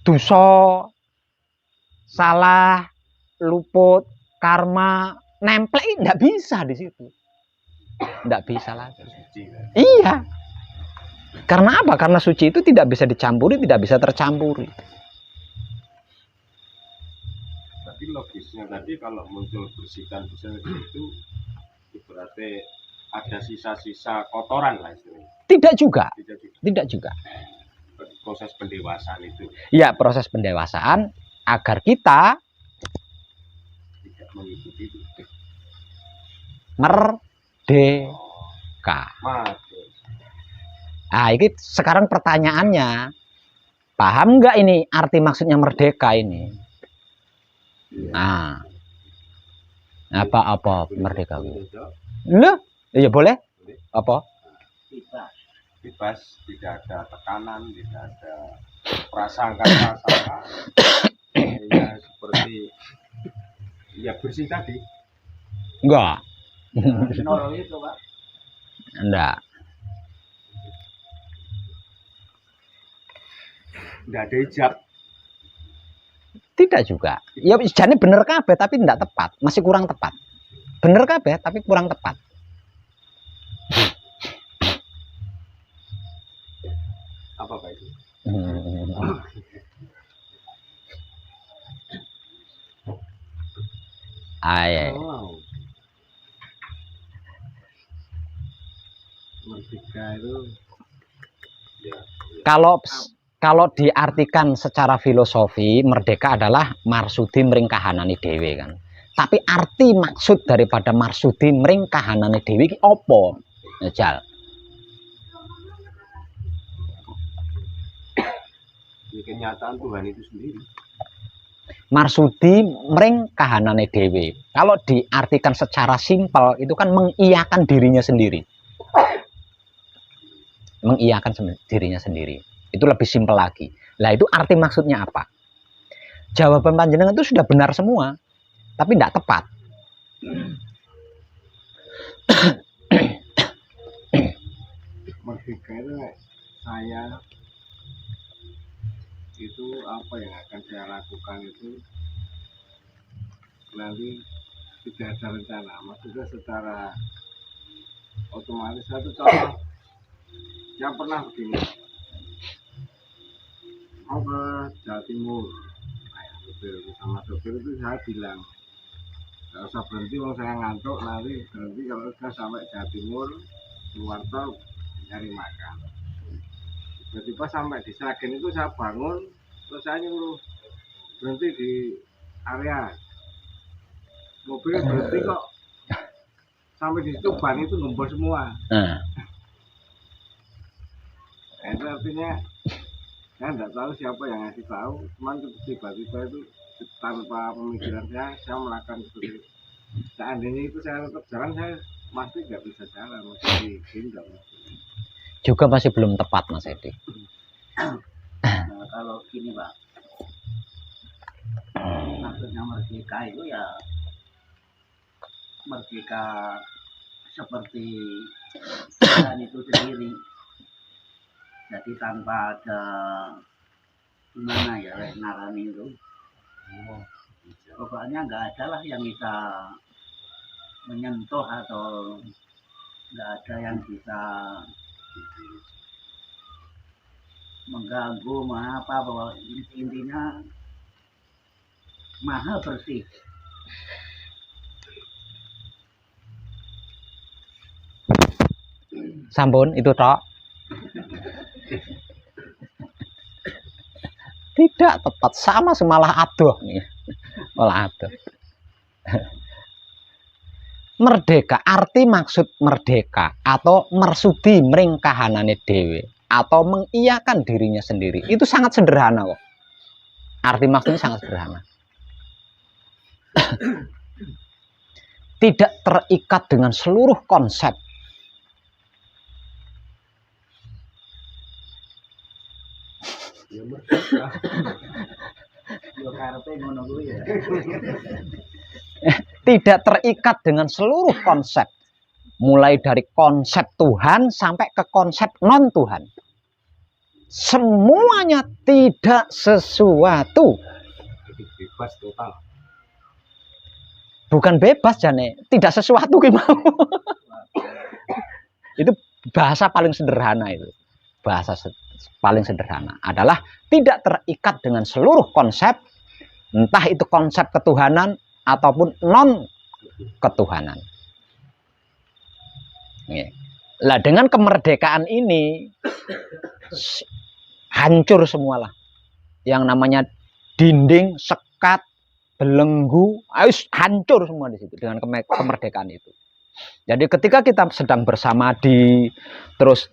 dosa, salah, luput, karma, nempel nggak bisa di situ, nggak bisa lagi. Iya, karena apa? Karena suci itu tidak bisa dicampuri, tidak bisa tercampuri. Tapi logisnya tadi kalau muncul bersihkan itu berarti ada sisa-sisa kotoran lah istilahnya. Tidak juga. Tidak juga. Proses pendewasaan itu. Ya, proses pendewasaan agar kita tidak mengikuti itu. Merdeka. Nah, ini sekarang pertanyaannya, paham nggak ini arti maksudnya merdeka ini? Nah, apa merdeka? Loh, iya boleh. Apa? Bebas, tidak ada tekanan, tidak ada prasangka. Ya seperti ya bersih tadi. Enggak. Nol itu, Pak. Enggak. Enggak ada hijab. Tidak juga. Ya jane bener kabeh tapi tidak tepat, masih kurang tepat. Bener kabeh tapi kurang tepat. Apa Pak itu? Ayo. Merdeka itu Ya. Kalau diartikan secara filosofi, merdeka adalah marsudi mring kahanane dhewe kan. Tapi arti maksud daripada marsudi mring kahanane dhewe iki apa? Jal. Ini kenyataan Tuhan itu sendiri. Marsudi mring kahanane dhewe. Kalau diartikan secara simpel itu kan mengiyakan dirinya sendiri. Mengiyakan dirinya sendiri. Itu lebih simpel lagi. Lah itu arti maksudnya apa? Jawaban panjenengan itu sudah benar semua, tapi tidak tepat. merdeka itu saya itu apa yang akan saya lakukan itu nanti tidak ada rencana, maksudnya secara otomatis. Satu contoh yang pernah begini, mau ke Jawa Timur, sama sopir itu saya bilang nggak usah berhenti, kalau saya ngantuk nanti berhenti kalau sudah sampai Jawa Timur keluar tol nyari makan. Tiba-tiba sampai di Sragen itu saya bangun, terus saya nyuruh berhenti di area mobil, berhenti kok sampai di situ ban itu gembos semua. Itu artinya saya nggak tahu siapa yang ngasih tahu, cuman tiba-tiba itu tanpa pemikiran saya melakukan seperti itu. Seandainya itu saya tetap jalan, saya pasti nggak bisa jalan, masih digendong. Juga masih belum tepat Mas Edi. Nah, kalau gini Pak, maksudnya merdeka itu ya merdeka seperti Tuhan itu sendiri. Jadi tanpa ada gimana ya narani itu. Pokoknya nggak ada lah yang bisa menyentuh atau nggak ada yang bisa mengganggu apa bahwa intinya maha bersih. Sampun itu tok. Tidak tepat, sama semalah adoh nih. Malah adoh. Merdeka, arti maksud merdeka atau mersudi mring kahanane dhewe atau mengiyakan dirinya sendiri itu sangat sederhana kok. Arti maksudnya sangat sederhana. Tidak terikat dengan seluruh konsep. Ya merdeka. Yo karepe ngono kuwi ya. Tidak terikat dengan seluruh konsep, mulai dari konsep Tuhan sampai ke konsep non Tuhan. Semuanya tidak sesuatu. Jadi bebas total. Bukan bebas Jane, tidak sesuatu gimana? Itu bahasa paling sederhana itu. Bahasa paling sederhana adalah tidak terikat dengan seluruh konsep, entah itu konsep ketuhanan ataupun non ketuhanan. Lah dengan kemerdekaan ini hancur semualah. Yang namanya dinding, sekat, belenggu, hancur semua di situ dengan kemerdekaan itu. Jadi ketika kita sedang bersamadi, terus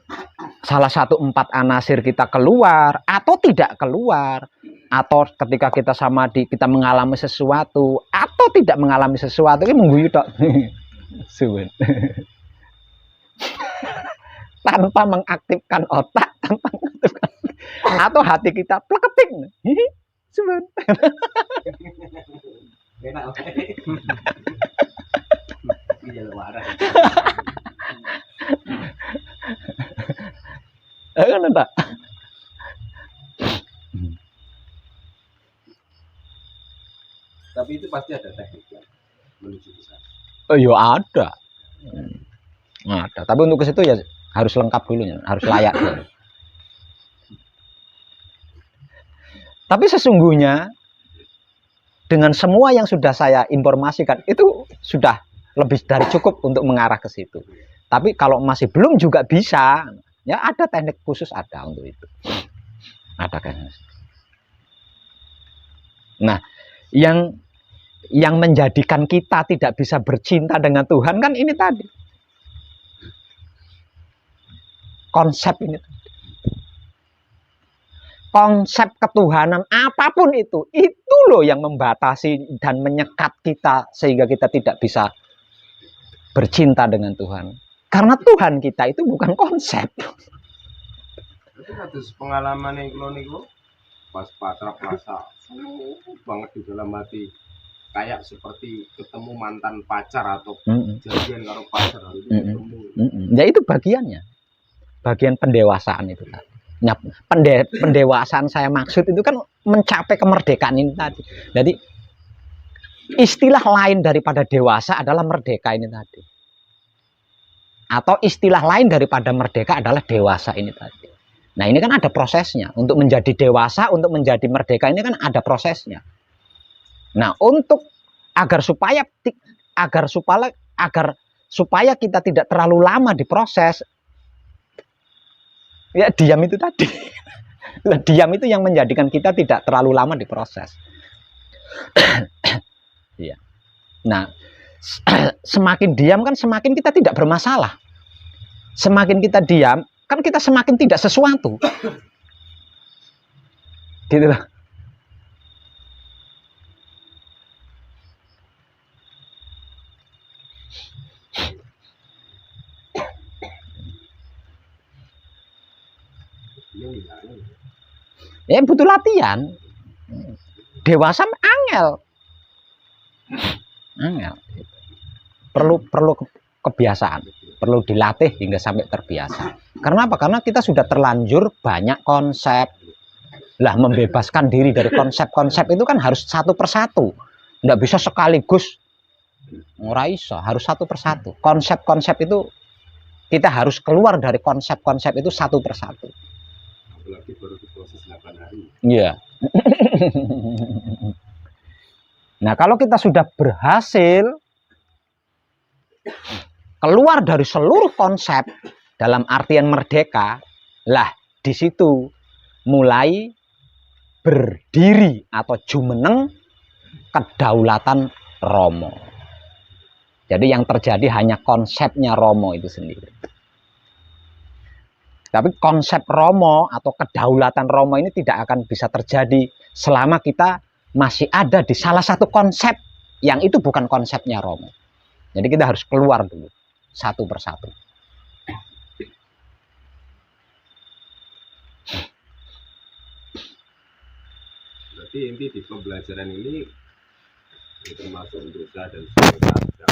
salah satu 4 anasir kita keluar atau tidak keluar, atau ketika kita samadhi kita mengalami sesuatu atau tidak mengalami sesuatu, ini mengguyu tok. Tanpa mengaktifkan otak, tanpa mengaktifkan atau hati kita pleketing. Enak oke. Iya luar. Kan enggak? Tapi itu pasti ada tekniknya menuju ke sana. Oh ya ada. Ada. Tapi untuk ke situ ya harus lengkap dulu ya, harus layak dulu. Tapi sesungguhnya dengan semua yang sudah saya informasikan itu sudah lebih dari cukup untuk mengarah ke situ. Tapi kalau masih belum juga bisa, ya ada teknik khusus ada untuk itu. Ada kan. Nah, yang menjadikan kita tidak bisa bercinta dengan Tuhan kan ini tadi. Konsep ini. Konsep ketuhanan apapun itu loh yang membatasi dan menyekat kita sehingga kita tidak bisa bercinta dengan Tuhan. Karena Tuhan kita itu bukan konsep. Itu ada pengalaman yang kalau niku pas patrap rasa banget di dalam hati, kayak seperti ketemu mantan pacar atau jadian karo pacar itu ketemu. Ya itu bagiannya, bagian pendewasaan itu tadi. Nah, pendewasaan saya maksud itu kan mencapai kemerdekaan ini tadi. Jadi istilah lain daripada dewasa adalah merdeka ini tadi. Atau istilah lain daripada merdeka adalah dewasa ini tadi. Nah ini kan ada prosesnya. Untuk menjadi dewasa, untuk menjadi merdeka ini kan ada prosesnya. Nah, untuk agar supaya kita tidak terlalu lama diproses, ya diam itu tadi. Diam itu yang menjadikan kita tidak terlalu lama diproses. Ya. Nah, semakin diam kan semakin kita tidak bermasalah. Semakin kita diam kan kita semakin tidak sesuatu. Gitu loh. Ya butuh latihan. Dewasa angel. Perlu kebiasaan, perlu dilatih hingga sampai terbiasa. Karena apa? Karena kita sudah terlanjur banyak konsep. Lah, membebaskan diri dari konsep-konsep itu kan harus satu persatu. Nggak bisa sekaligus. Ora iso, harus satu persatu. Konsep-konsep itu kita harus keluar dari konsep-konsep itu satu persatu. Apalagi baru diproses 8 hari. Iya. Nah, kalau kita sudah berhasil keluar dari seluruh konsep dalam artian merdeka, lah di situ mulai berdiri atau jumeneng kedaulatan Romo. Jadi yang terjadi hanya konsepnya Romo itu sendiri. Tapi konsep Romo atau kedaulatan Romo ini tidak akan bisa terjadi selama kita masih ada di salah satu konsep yang itu bukan konsepnya Romo. Jadi kita harus keluar dulu satu persatu. Berarti inti di pembelajaran ini termasuk dosa dan sebagainya.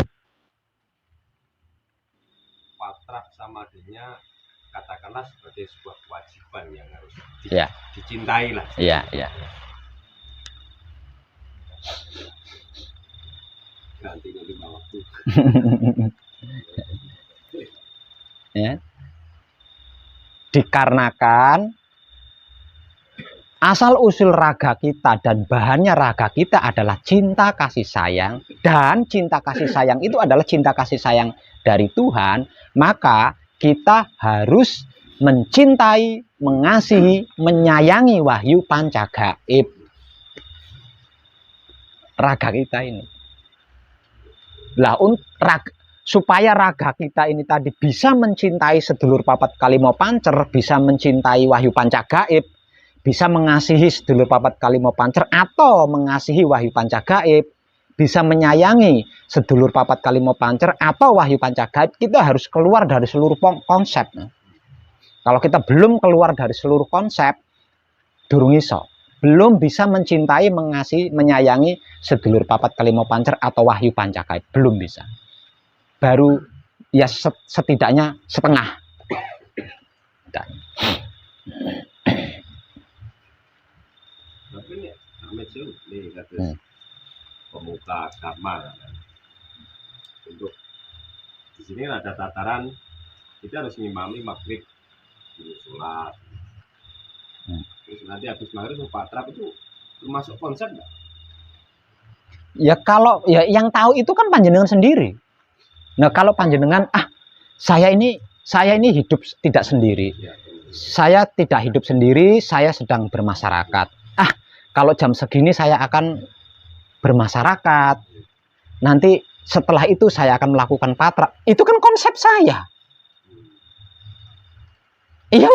Patra samadhinya katakanlah sebagai sebuah kewajiban yang harus dicintai lah. Iya, iya. Gantinya 5 waktu. Ya. Dikarenakan asal usul raga kita dan bahannya raga kita adalah cinta kasih sayang, dan cinta kasih sayang itu adalah cinta kasih sayang dari Tuhan, maka kita harus mencintai, mengasihi, menyayangi wahyu pancagaib raga kita ini. Lah, supaya raga kita ini tadi bisa mencintai sedulur papat kalimo pancer, bisa mencintai wahyu pancagaib, bisa mengasihi sedulur papat kalimo pancer atau mengasihi wahyu pancagaib, bisa menyayangi sedulur papat kalimo pancer atau wahyu pancagaib, kita harus keluar dari seluruh konsep. Kalau kita belum keluar dari seluruh konsep, durung iso, belum bisa mencintai, mengasihi, menyayangi sedulur papat kalimo pancer atau wahyu pancagaib, belum bisa. Baru ya setidaknya setengah. Tapi ini Ahmed Syul nih kata pemuka agama kan. Untuk di sini ada tataran kita harus ngimami maghrib dulu sholat. Terus nanti habis maghrib patrap itu termasuk konsep nggak? Ya kalau ya yang tahu itu kan panjenengan sendiri. Nah, kalau panjenengan saya ini hidup tidak sendiri. Saya tidak hidup sendiri, saya sedang bermasyarakat. Kalau jam segini saya akan bermasyarakat. Nanti setelah itu saya akan melakukan patra. Itu kan konsep saya. Iya,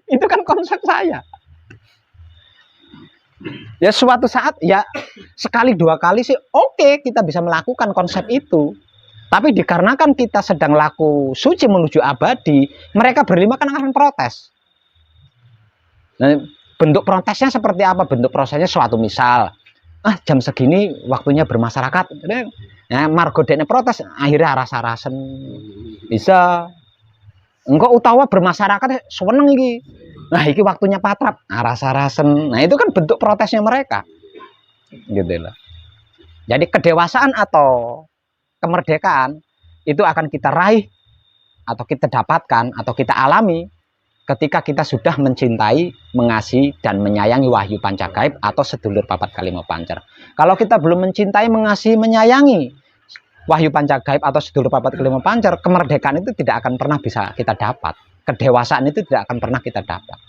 itu kan konsep saya. Ya suatu saat ya sekali dua kali sih oke, kita bisa melakukan konsep itu. Tapi dikarenakan kita sedang laku suci menuju abadi, mereka berlima kan akan protes. Nah, bentuk protesnya seperti apa? Bentuk prosesnya suatu misal, jam segini waktunya bermasyarakat. Nah, margo dene protes, akhirnya rasa-rasen bisa. Engkau utawa bermasyarakat seneng iki. Nah, iki waktunya patrap, rasa-rasen. Nah, itu kan bentuk protesnya mereka. Gitu loh. Jadi kedewasaan atau kemerdekaan itu akan kita raih atau kita dapatkan atau kita alami ketika kita sudah mencintai, mengasihi, dan menyayangi wahyu pancagaib atau sedulur papat kalima pancer. Kalau kita belum mencintai, mengasihi, menyayangi wahyu pancagaib atau sedulur papat kalima pancer, kemerdekaan itu tidak akan pernah bisa kita dapat. Kedewasaan itu tidak akan pernah kita dapat.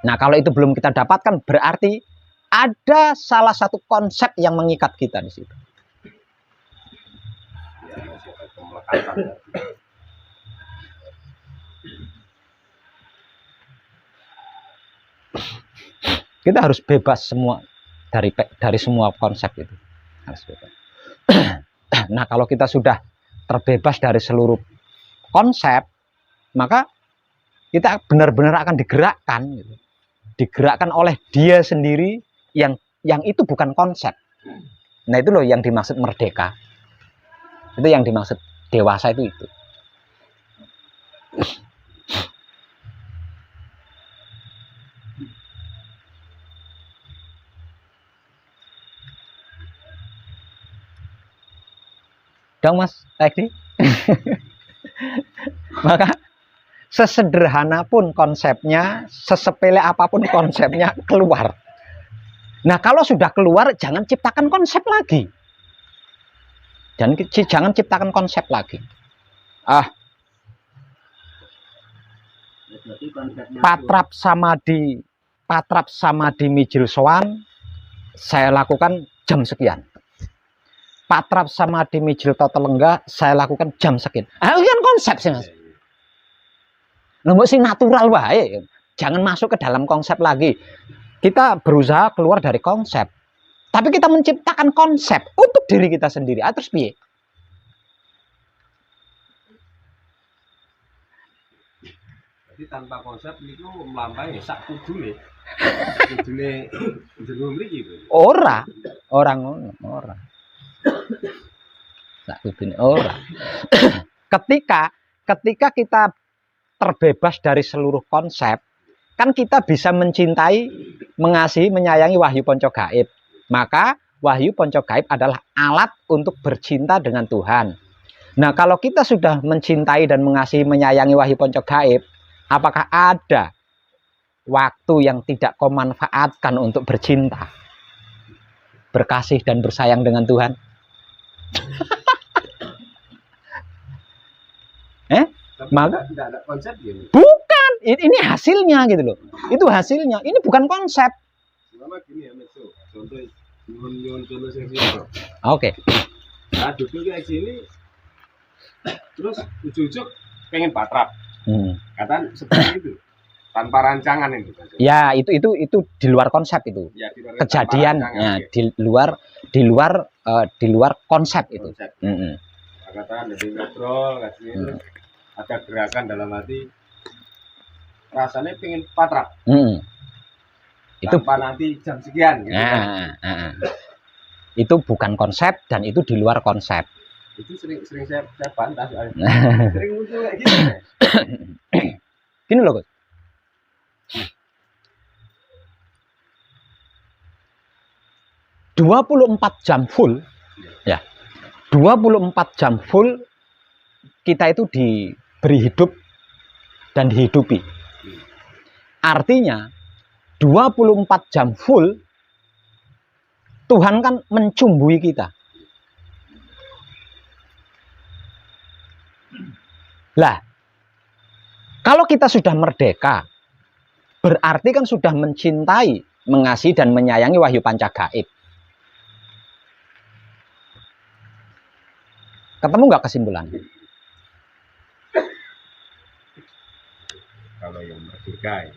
Nah, kalau itu belum kita dapatkan, berarti ada salah satu konsep yang mengikat kita di situ. Ya, masih ada kemelekatan tadi. Kita harus bebas semua dari semua konsep itu. Harus bebas. Nah, kalau kita sudah terbebas dari seluruh konsep, maka kita benar-benar akan digerakkan, gitu. Digerakkan oleh dia sendiri yang itu bukan konsep. Nah, itu loh yang dimaksud merdeka. Itu yang dimaksud dewasa itu. Dong Mas Tekdi. Maka sesederhana pun konsepnya, sesepele apapun konsepnya, keluar. Nah, kalau sudah keluar, jangan ciptakan konsep lagi. Jangan ciptakan konsep lagi. Jadi konsepnya Patrap samadhi mijil sowan saya lakukan jam sekian. Patrap samadhi mijil totelengga saya lakukan jam sekian. Itu kan konsep sih, Mas. Nombok sing natural wae. Jangan masuk ke dalam konsep lagi. Kita berusaha keluar dari konsep. Tapi kita menciptakan konsep untuk diri kita sendiri. Terus piye? Jadi tanpa konsep itu melampaui sak kudune. Kudune jero mriki gitu. Ora ngono, ora. Sak kudune ora. Ketika kita terbebas dari seluruh konsep, kan kita bisa mencintai, mengasihi, menyayangi wahyu ponco gaib. Maka wahyu ponco gaib adalah alat untuk bercinta dengan Tuhan. Nah, kalau kita sudah mencintai dan mengasihi, menyayangi wahyu ponco gaib, apakah ada waktu yang tidak kau manfaatkan untuk bercinta, berkasih dan bersayang dengan Tuhan? Maka tidak ada konsep gitu. Bukan, ini hasilnya gitu loh. Itu hasilnya. Ini bukan konsep. Selama gini ya, Meso. Contoh nyun contoh sing Oke. Nah, duduk kayak gini. Terus ujuk-ujuk pengen patrap. Katakan seperti itu. Tanpa rancangan itu. Ya, itu di luar konsep itu. Ya, di luar Kejadian ya, di luar konsep itu. Konsep. Katakan jadi ngobrol kayak gini. Ada gerakan dalam hati, rasanya pengen patrap. Itu tanpa nanti jam sekian gitu kan. Itu bukan konsep dan itu di luar konsep. Itu sering saya bantah soalnya. Sering muncul kayak gitu ya. Gini loh, Gus. ...24 jam full, ya, 24 jam full kita itu diberi hidup dan dihidupi. Artinya 24 jam full Tuhan kan mencumbui kita. Lah, kalau kita sudah merdeka, berarti kan sudah mencintai, mengasihi dan menyayangi wahyu pancagaib. Ketemu nggak kesimpulannya? Kalau yang merdeka ya.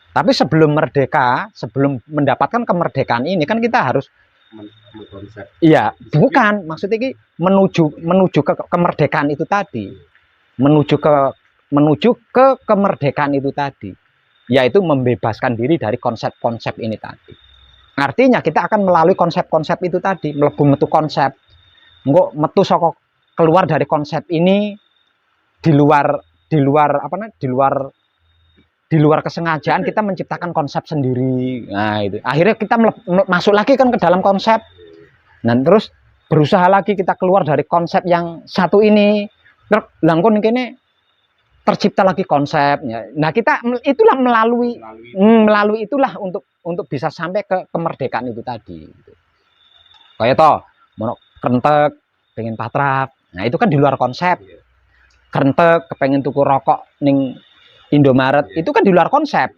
Tapi sebelum merdeka, sebelum mendapatkan kemerdekaan ini kan kita harus konsep. Iya, bukan maksudnya ini menuju ke kemerdekaan itu tadi. Menuju ke kemerdekaan itu tadi, yaitu membebaskan diri dari konsep-konsep ini tadi. Artinya kita akan melalui konsep-konsep itu tadi, mlebu metu konsep. Engko metu saka keluar dari konsep ini di luar kesengajaan kita menciptakan konsep sendiri. Nah, itu. Akhirnya kita masuk lagi kan ke dalam konsep. Dan terus berusaha lagi kita keluar dari konsep yang satu ini. Langkon kene tercipta lagi konsepnya. Nah, kita itulah melalui itulah untuk bisa sampai ke kemerdekaan itu tadi. Kayak toh, mau kentek, pengen patrap. Nah, itu kan di luar konsep. Kentek, kepengen tuku rokok ning Indomaret, itu kan di luar konsep.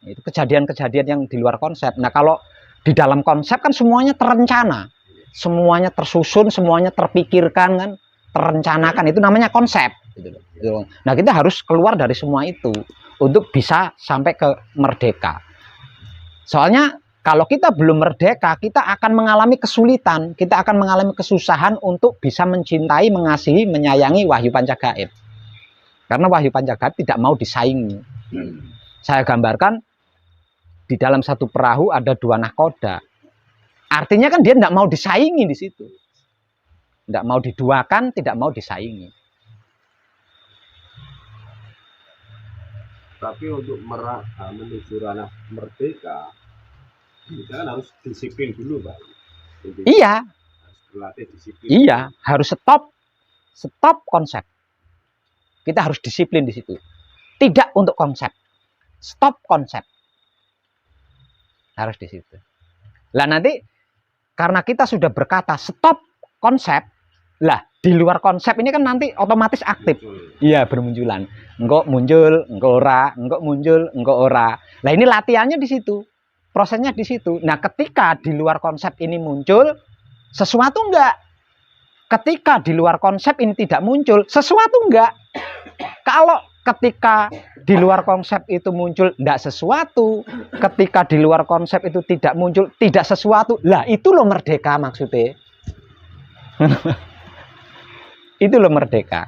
Itu kejadian-kejadian yang di luar konsep. Nah, kalau di dalam konsep kan semuanya terencana. Semuanya tersusun, semuanya terpikirkan kan, terencanakan. Itu namanya konsep. Nah, kita harus keluar dari semua itu untuk bisa sampai ke merdeka. Soalnya kalau kita belum merdeka, kita akan mengalami kesulitan, kita akan mengalami kesusahan untuk bisa mencintai, mengasihi, menyayangi Wahyu Pancagaib. Karena Wahyu Pancagaib tidak mau disaingi. Saya gambarkan di dalam satu perahu ada 2 nahkoda. Artinya kan dia tidak mau disaingi di situ. Tidak mau diduakan, tidak mau disaingi. Tapi untuk menuju ranah merdeka, kita kan harus disiplin dulu, Pak. Iya. Harus berlatih disiplin. Iya, harus stop konsep. Kita harus disiplin di situ. Tidak untuk konsep. Stop konsep. Harus di situ. Lah nanti karena kita sudah berkata stop konsep, lah di luar konsep ini kan nanti otomatis aktif. Iya, bermunculan. Engkau muncul, engkau ora, engkau muncul, engkau ora. Nah, ini latihannya di situ. Prosesnya di situ. Nah, ketika di luar konsep ini muncul sesuatu enggak? Ketika di luar konsep ini tidak muncul sesuatu enggak? Kalau ketika di luar konsep itu muncul enggak sesuatu, ketika di luar konsep itu tidak muncul tidak sesuatu. Lah, itu loh merdeka maksudnya. Itu loh merdeka.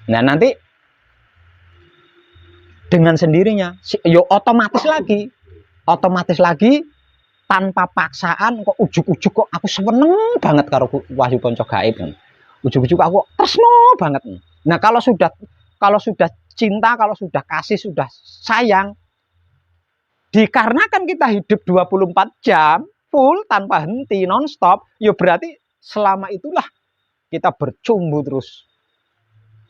Nah, nanti dengan sendirinya yo otomatis lagi tanpa paksaan kok ujuk-ujuk kok aku seneng banget karo Wahyu Pancagaib. Ujuk-ujuk aku tresno banget. Nah, kalau sudah cinta, kalau sudah kasih, sudah sayang, dikarenakan kita hidup 24 jam full tanpa henti nonstop, ya berarti selama itulah kita bercumbu terus.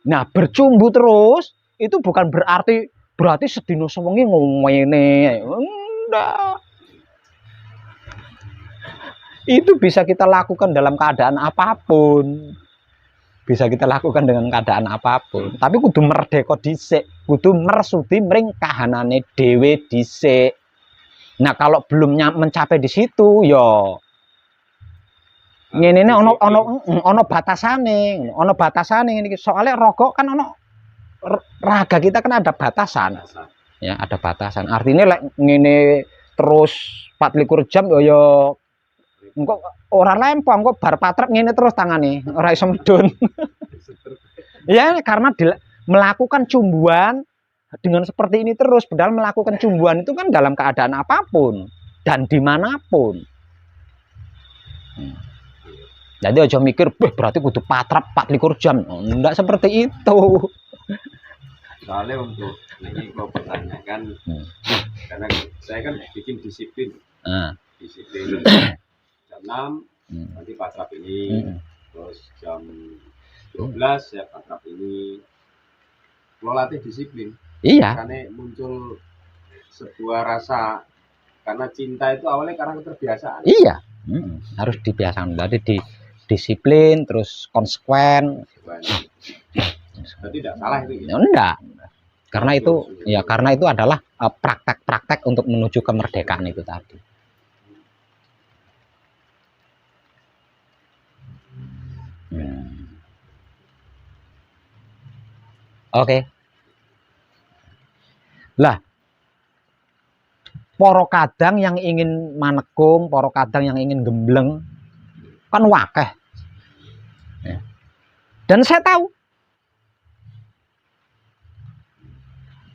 Nah, bercumbu terus itu bukan berarti sedino sewengi ngomene. Enggak. Itu bisa kita lakukan dalam keadaan apapun. Bisa kita lakukan dengan keadaan apapun. Tapi kudu merdeka dhisik, kudu mersudi mring kahanane dhewe dhisik. Nah, kalau belum mencapai di situ, yo ngene ono batasane ini. Soalnya rokok kan ono raga kita kan ada batasan. Ya, ada batasan. Artinya lek ngene terus 24 jam yo engko ora lempo, engko bar patrap ngene terus tangane, ora iso medun. Ya, karena melakukan cumbuan dengan seperti ini terus, padahal melakukan cumbuan itu kan dalam keadaan apapun dan dimanapun. Jadi aja mikir, berarti kudu patrap 24 jam. Enggak seperti itu. Soalnya untuk ini kau pertanyakan, karena saya kan bikin disiplin. Disiplin jam 6 nanti patrap ini, terus jam 12 ya patrap ini. Lo latih disiplin. Iya. Karena muncul sebuah rasa, karena cinta itu awalnya karena keterbiasaan. Iya. Harus dibiasakan. Jadi disiplin, terus konsekuen. Berarti tidak salah itu. Ya, enggak. Karena itu adalah praktek-praktek untuk menuju kemerdekaan itu tadi. Oke. Lah, poro kadang yang ingin manekung, poro kadang yang ingin gembleng, kan wakeh. Ya. Dan saya tahu,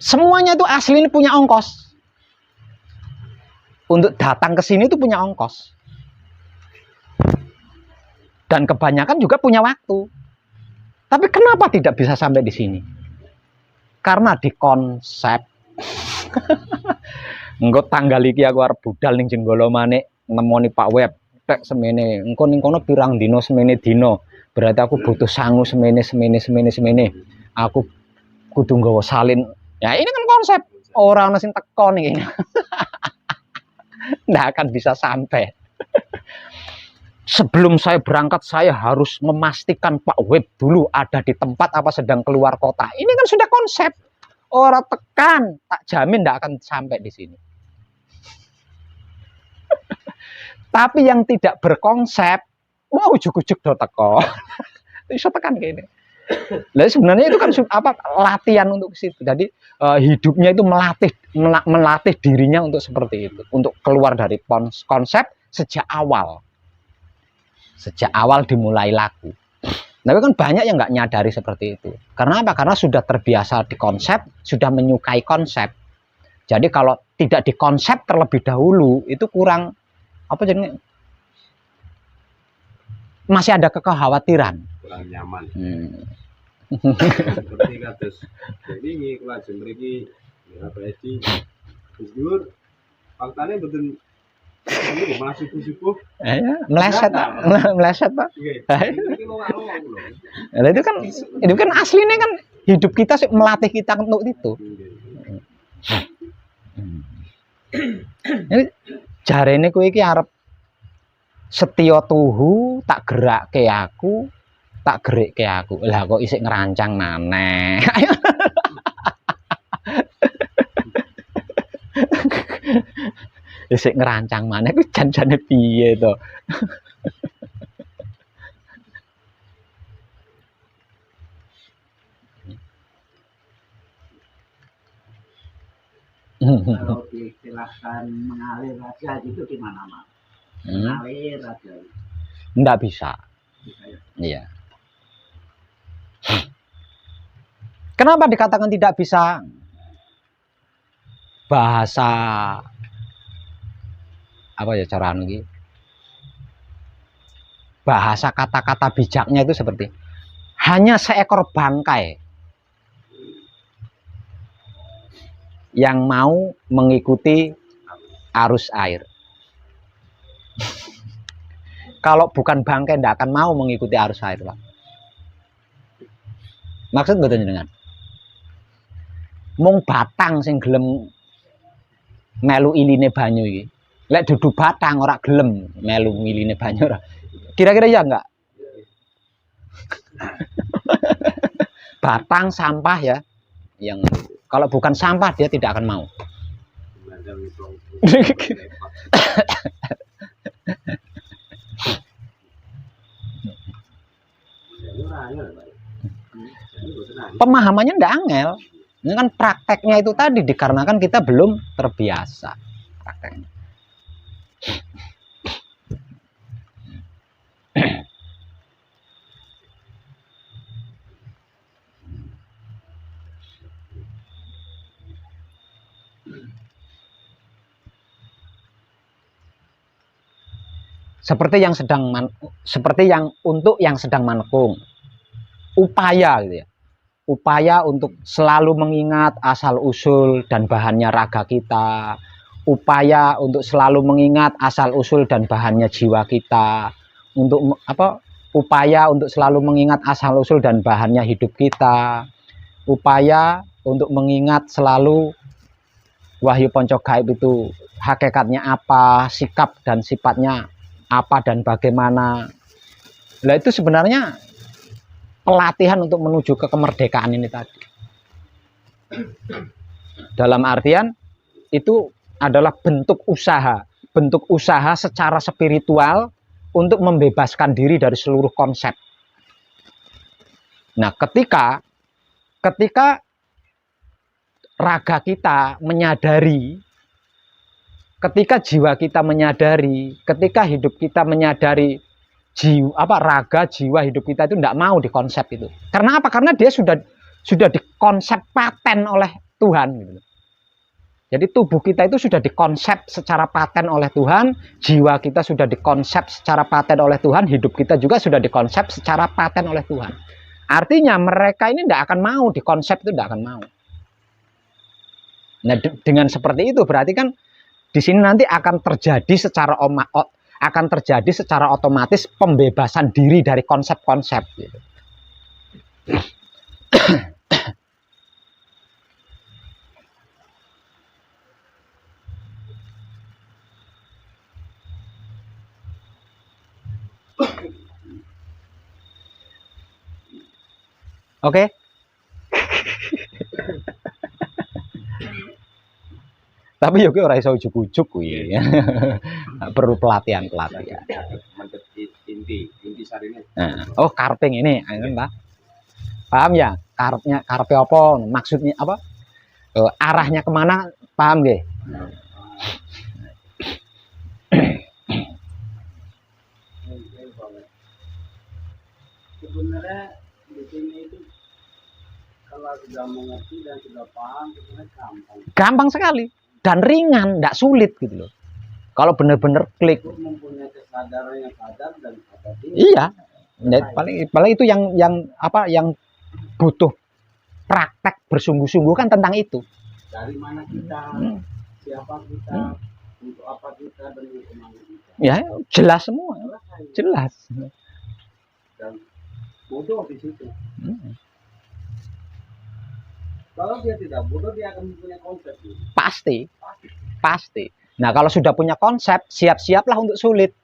semuanya itu asli ini punya ongkos. Untuk datang ke sini itu punya ongkos. Dan kebanyakan juga punya waktu. Tapi kenapa tidak bisa sampai di sini? Karena di konsep. Engko tanggal iki aku arep budal ning Jenggala Manik nemoni Pak Web tek semene. Engko ning kono pirang dino semene dino. Berarti aku butuh sangu semene. Aku kudu nggawa salin. Ya ini kan konsep. Orang sing teko nih. Nggak akan bisa sampai. Sebelum saya berangkat, saya harus memastikan Pak Web dulu ada di tempat apa sedang keluar kota. Ini kan sudah konsep. Orang tekan, tak jamin nggak akan sampai di sini. Tapi yang tidak berkonsep, wah ujuk-ujuk do teko. Bisa tekan kayak ini. Nah, sebenarnya itu kan latihan untuk ke situ. Jadi hidupnya itu melatih dirinya untuk seperti itu, untuk keluar dari konsep sejak awal. Sejak awal dimulai laku. Tapi kan banyak yang nggak nyadari seperti itu. Karena apa? Karena sudah terbiasa di konsep, sudah menyukai konsep. Jadi kalau tidak dikonsep terlebih dahulu, itu kurang apa jadinya? Masih ada kekhawatiran. Kurang nyaman. Seperti kados jadi ini kelajen mriki apa iki Gus Dur faktane mboten ini malah subuh-subuh meleset Pak. Nah, itu kan aslinya kan hidup kita sih melatih kita untuk itu. Ini jarene kowe iki arep setya tuhu tak gerakke aku. Tak gerik ke aku, lah kok isik ngerancang maneh. Isik ngerancang maneh ku jan-jane piye to? Kalau diistilahkan mengalir aja gitu gimana Mas? Mengalir aja. Nggak bisa. Bisa ya? Iya. Kenapa dikatakan tidak bisa? Bahasa apa ya cara ini? Bahasa kata-kata bijaknya itu seperti hanya seekor bangkai yang mau mengikuti arus air. Kalau bukan bangkai tidak akan mau mengikuti arus air, Pak. Maksud betul dengan mung batang sing gelem melu iline banyu iki. Lek dudu batang ora gelem melu iline banyu ora. Kira-kira ya enggak? Batang sampah ya. Yang kalau bukan sampah dia tidak akan mau. Pemahamannya ndak angel. Ini kan prakteknya itu tadi dikarenakan kita belum terbiasa prakteknya. Seperti yang untuk yang sedang manekung, upaya gitu ya. Upaya untuk selalu mengingat asal-usul dan bahannya raga kita, upaya untuk selalu mengingat asal-usul dan bahannya jiwa kita, untuk apa? Upaya untuk selalu mengingat asal-usul dan bahannya hidup kita, upaya untuk mengingat selalu wahyu ponco gaib itu hakikatnya apa, sikap dan sifatnya apa dan bagaimana. Nah itu sebenarnya pelatihan untuk menuju ke kemerdekaan ini tadi. Dalam artian itu adalah bentuk usaha secara spiritual untuk membebaskan diri dari seluruh konsep. Nah, ketika raga kita menyadari, ketika jiwa kita menyadari, ketika hidup kita menyadari raga jiwa hidup kita itu tidak mau dikonsep itu. Karena apa? Karena dia sudah dikonsep paten oleh Tuhan gitu. Jadi tubuh kita itu sudah dikonsep secara paten oleh Tuhan, jiwa kita sudah dikonsep secara paten oleh Tuhan, hidup kita juga sudah dikonsep secara paten oleh Tuhan. Artinya mereka ini tidak akan mau dikonsep, itu tidak akan mau. Nah, dengan seperti itu berarti kan di sini nanti akan terjadi secara akan terjadi secara otomatis pembebasan diri dari konsep-konsep gitu. Oke. Tapi yo ora iso ujuk-ujuk kuwi. Perlu pelatihan-pelatihan. Inti sarine. Nah, oh karping ini, Pak. Paham ya? Karpe apa? Maksudnya apa? Arahnya kemana? Paham nggih? Sebenarnya di sini itu kalau sudah mengerti dan sudah paham sebenarnya gampang. Gampang sekali dan ringan, tidak sulit gitu loh. Kalau benar-benar klik. Itu mempunyai kesadaran yang sadar dan sadar diri. Iya. Paling itu yang butuh praktek bersungguh-sungguh kan tentang itu. Dari mana kita, siapa kita, untuk apa kita, dan kemana kita. Ya, jelas semua. Jelas. Dan bodoh di situ. Kalau dia tidak bodoh, dia akan punya konsep. Pasti. Nah, kalau sudah punya konsep, siap-siaplah untuk sulit.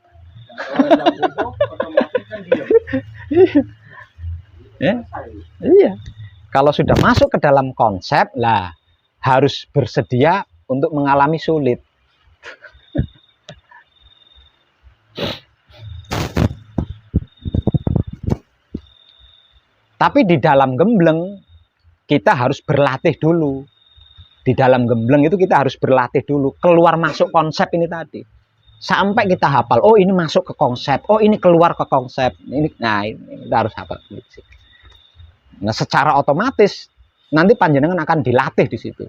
Dan kalau dia bodoh, otomatis kan dia. Ya? Iya. Kalau sudah masuk ke dalam konsep, lah harus bersedia untuk mengalami sulit. Tapi di dalam gembleng kita harus berlatih dulu. Di dalam gembleng itu kita harus berlatih dulu. Keluar masuk konsep ini tadi. Sampai kita hafal. Oh ini masuk ke konsep. Oh ini keluar ke konsep. Ini kita harus hafal. Nah secara otomatis nanti panjenengan akan dilatih di situ.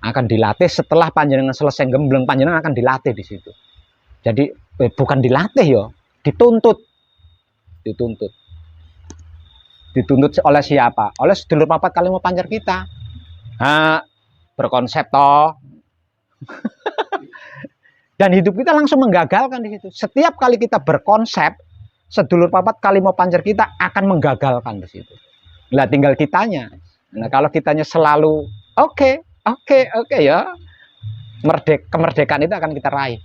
Akan dilatih setelah panjenengan selesai gembleng. Panjenengan akan dilatih di situ. Jadi bukan dilatih ya. Dituntut. Dituntut oleh siapa? Oleh sedulur papat kali mau panjar kita. Nah, berkonsep toh. Dan hidup kita langsung menggagalkan di situ. Setiap kali kita berkonsep, sedulur papat kali mau panjar kita akan menggagalkan di situ. Nah, tinggal kitanya. Nah, kalau kitanya selalu oke ya. Kemerdekaan itu akan kita raih.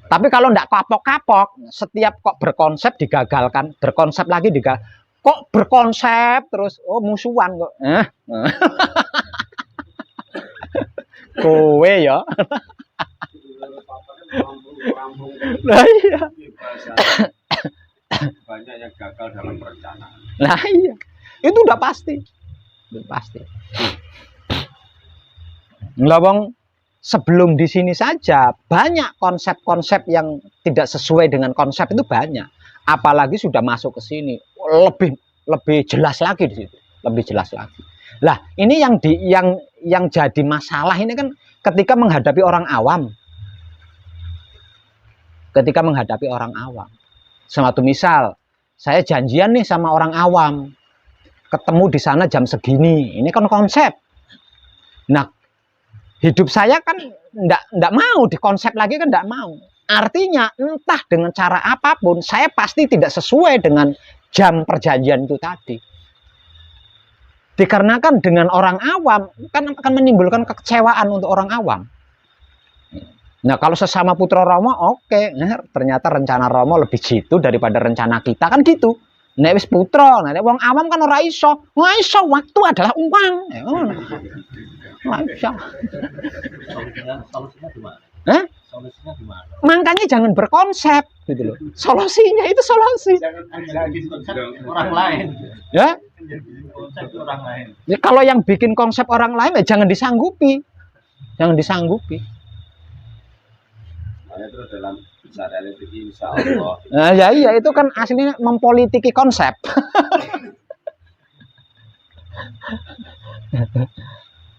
Tapi kalau enggak kapok-kapok, setiap kok berkonsep digagalkan, berkonsep lagi digagalkan. Kok berkonsep terus, oh musuhan kok. Kowe ya. Nah, iya. Banyak yang gagal dalam perencanaan. Nah iya. Itu udah pasti. Ngelawang sebelum di sini saja banyak konsep-konsep yang tidak sesuai dengan konsep itu banyak. Apalagi sudah masuk ke sini lebih jelas lagi di situ, lebih jelas lagi. Lah ini yang jadi masalah ini kan ketika menghadapi orang awam. Suatu misal saya janjian nih sama orang awam, ketemu di sana jam segini. Ini kan konsep. Nah hidup saya kan enggak mau dikonsep lagi kan enggak mau. Artinya entah dengan cara apapun saya pasti tidak sesuai dengan jam perjanjian itu tadi. Dikarenakan dengan orang awam kan akan menimbulkan kekecewaan untuk orang awam. Nah kalau sesama putra Romo oke. Nah, ternyata rencana Romo lebih jitu daripada rencana kita kan gitu. Nek wis putra, nek wong awam kan ora iso. Ora iso, waktu adalah uang. Ora iso. Solusinya di mana? Solusinya di mana? Makanya jangan berkonsep gitu loh. Solusinya itu solusi. Jangan konsep orang lain. Ya? Konsep orang lain. Ya kalau yang bikin konsep orang lain ya jangan disanggupi. Jangan disanggupi. Makanya terus dalam bicara itu insya Allah. Nah, ya iya itu kan aslinya mempolitiki konsep.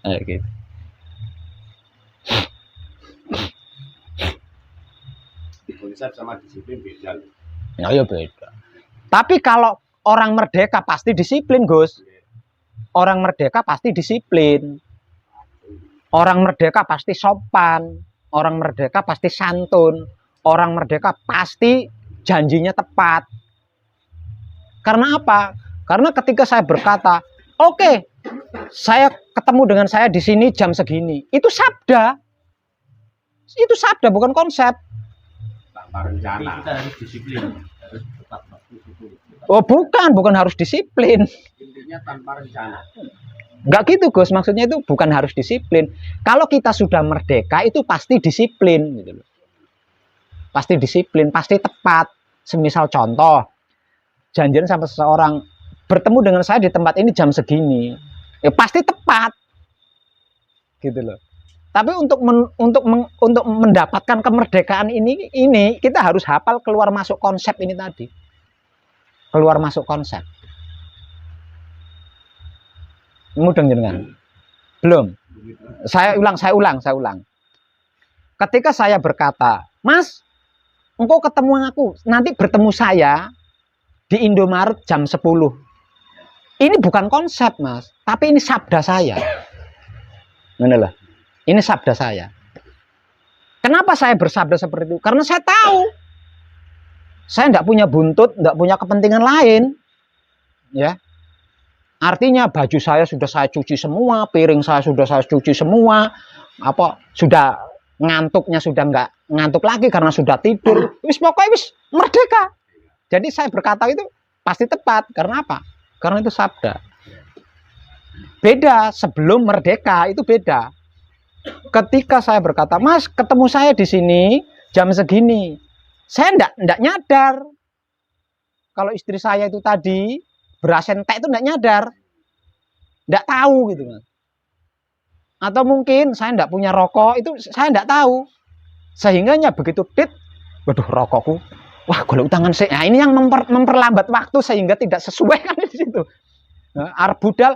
Gitu. Konsep sama disiplin beda. Ya beda. Tapi kalau orang merdeka pasti disiplin, Gus. Orang merdeka pasti disiplin. Orang merdeka pasti sopan. orang merdeka pasti santun, orang merdeka pasti janjinya tepat. Karena apa? Karena ketika saya berkata, oke, saya ketemu dengan saya di sini jam segini, itu sabda. Itu sabda, bukan konsep. Tanpa rencana. Kita harus disiplin, harus tetap waktu itu. Oh, bukan harus disiplin. Intinya tanpa rencana. Enggak gitu, Gus. Maksudnya itu bukan harus disiplin. Kalau kita sudah merdeka itu pasti disiplin gitu loh. Pasti disiplin, pasti tepat. Semisal contoh, janjian sama seseorang, bertemu dengan saya di tempat ini jam segini. Ya pasti tepat. Gitu loh. Tapi untuk mendapatkan kemerdekaan ini kita harus hafal keluar masuk konsep ini tadi. Keluar masuk konsep. Mudeng jenengan? Belum. Saya ulang. Ketika saya berkata, Mas, engkau ketemu aku, nanti bertemu saya di Indomaret jam 10. Ini bukan konsep, Mas, tapi ini sabda saya. Benar. Ini sabda saya. Kenapa saya bersabda seperti itu? Karena saya tahu saya tidak punya buntut, tidak punya kepentingan lain. Ya. Artinya baju saya sudah saya cuci semua, piring saya sudah saya cuci semua, sudah ngantuknya sudah nggak ngantuk lagi karena sudah tidur. Pokoknya merdeka. Jadi saya berkata itu pasti tepat. Karena apa? Karena itu sabda. Beda sebelum merdeka itu beda. Ketika saya berkata, Mas, ketemu saya di sini jam segini. Saya enggak nyadar. Kalau istri saya itu tadi beras entek itu enggak nyadar. Enggak tahu gitu, Mas. Atau mungkin saya enggak punya rokok, itu saya enggak tahu. Sehingganya begitu waduh rokokku. Wah, golek utangan sih. Nah, ini yang memperlambat waktu sehingga tidak sesuai kan di situ. Nah, arep budal,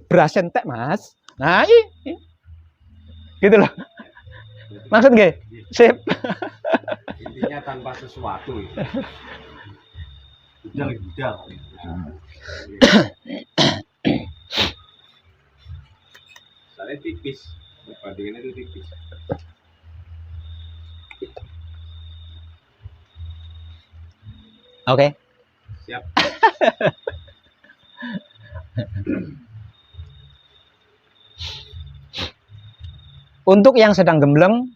beras entek, Mas. Nah, ini. Gitu loh. Maksud nggih? Sip. Intinya tanpa sesuatu itu. Budal. Saya tipis. Perbandingannya itu tipis. Oke. Siap. Untuk yang sedang gembleng,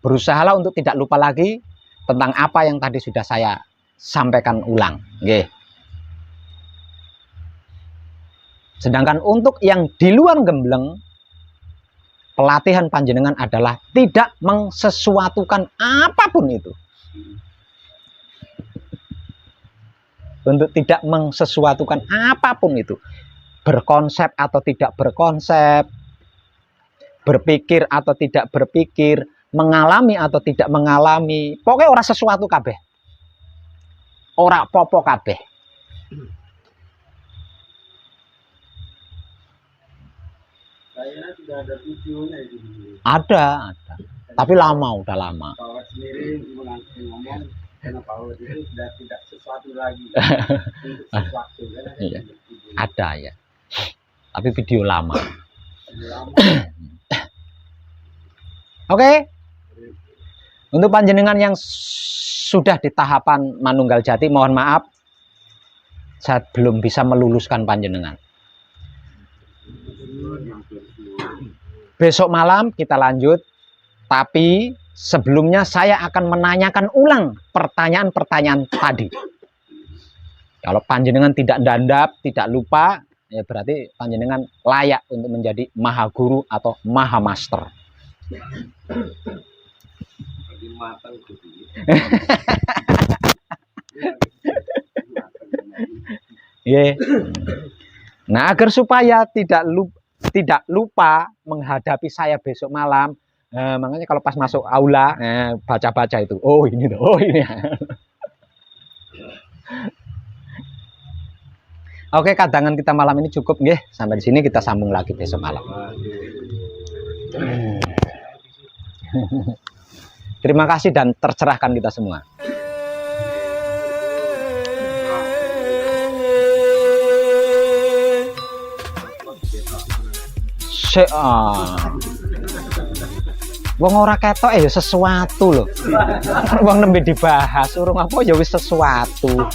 berusahalah untuk tidak lupa lagi tentang apa yang tadi sudah saya sampaikan ulang. Nggih. Sedangkan untuk yang di luar gembleng, pelatihan panjenengan adalah tidak mengsesuatukan apapun itu. Untuk tidak mengsesuatukan apapun itu. Berkonsep atau tidak berkonsep, berpikir atau tidak berpikir, mengalami atau tidak mengalami, pokoknya ora sesuatu kabeh, ora popo kabeh. Kayaknya sudah ada videonya itu. Ada, tapi lama, udah lama. Bahwa sendiri ngomong karena bahwa itu sudah tidak sesuatu lagi. Untuk sesuatu kan? Iya. Ada ya, tapi video lama. Oke. Untuk panjenengan yang sudah di tahapan manunggal jati, mohon maaf, saya belum bisa meluluskan panjenengan. Besok malam kita lanjut, tapi sebelumnya saya akan menanyakan ulang pertanyaan-pertanyaan tadi. Kalau panjenengan tidak dandap, tidak lupa, ya berarti panjenengan layak untuk menjadi maha guru atau maha master. Matang gitu. Yeah. Nah, agar supaya tidak lupa menghadapi saya besok malam, makanya kalau pas masuk aula baca-baca itu, oh ini tuh, oh ini. Oke, kadangan kita malam ini cukup, nggih. Sampai di sini kita sambung lagi besok malam. Terima kasih dan tercerahkan kita semua. Wong ora ketok ya sesuatu loh. Wong nembe dibahas, urung apa ya wis sesuatu.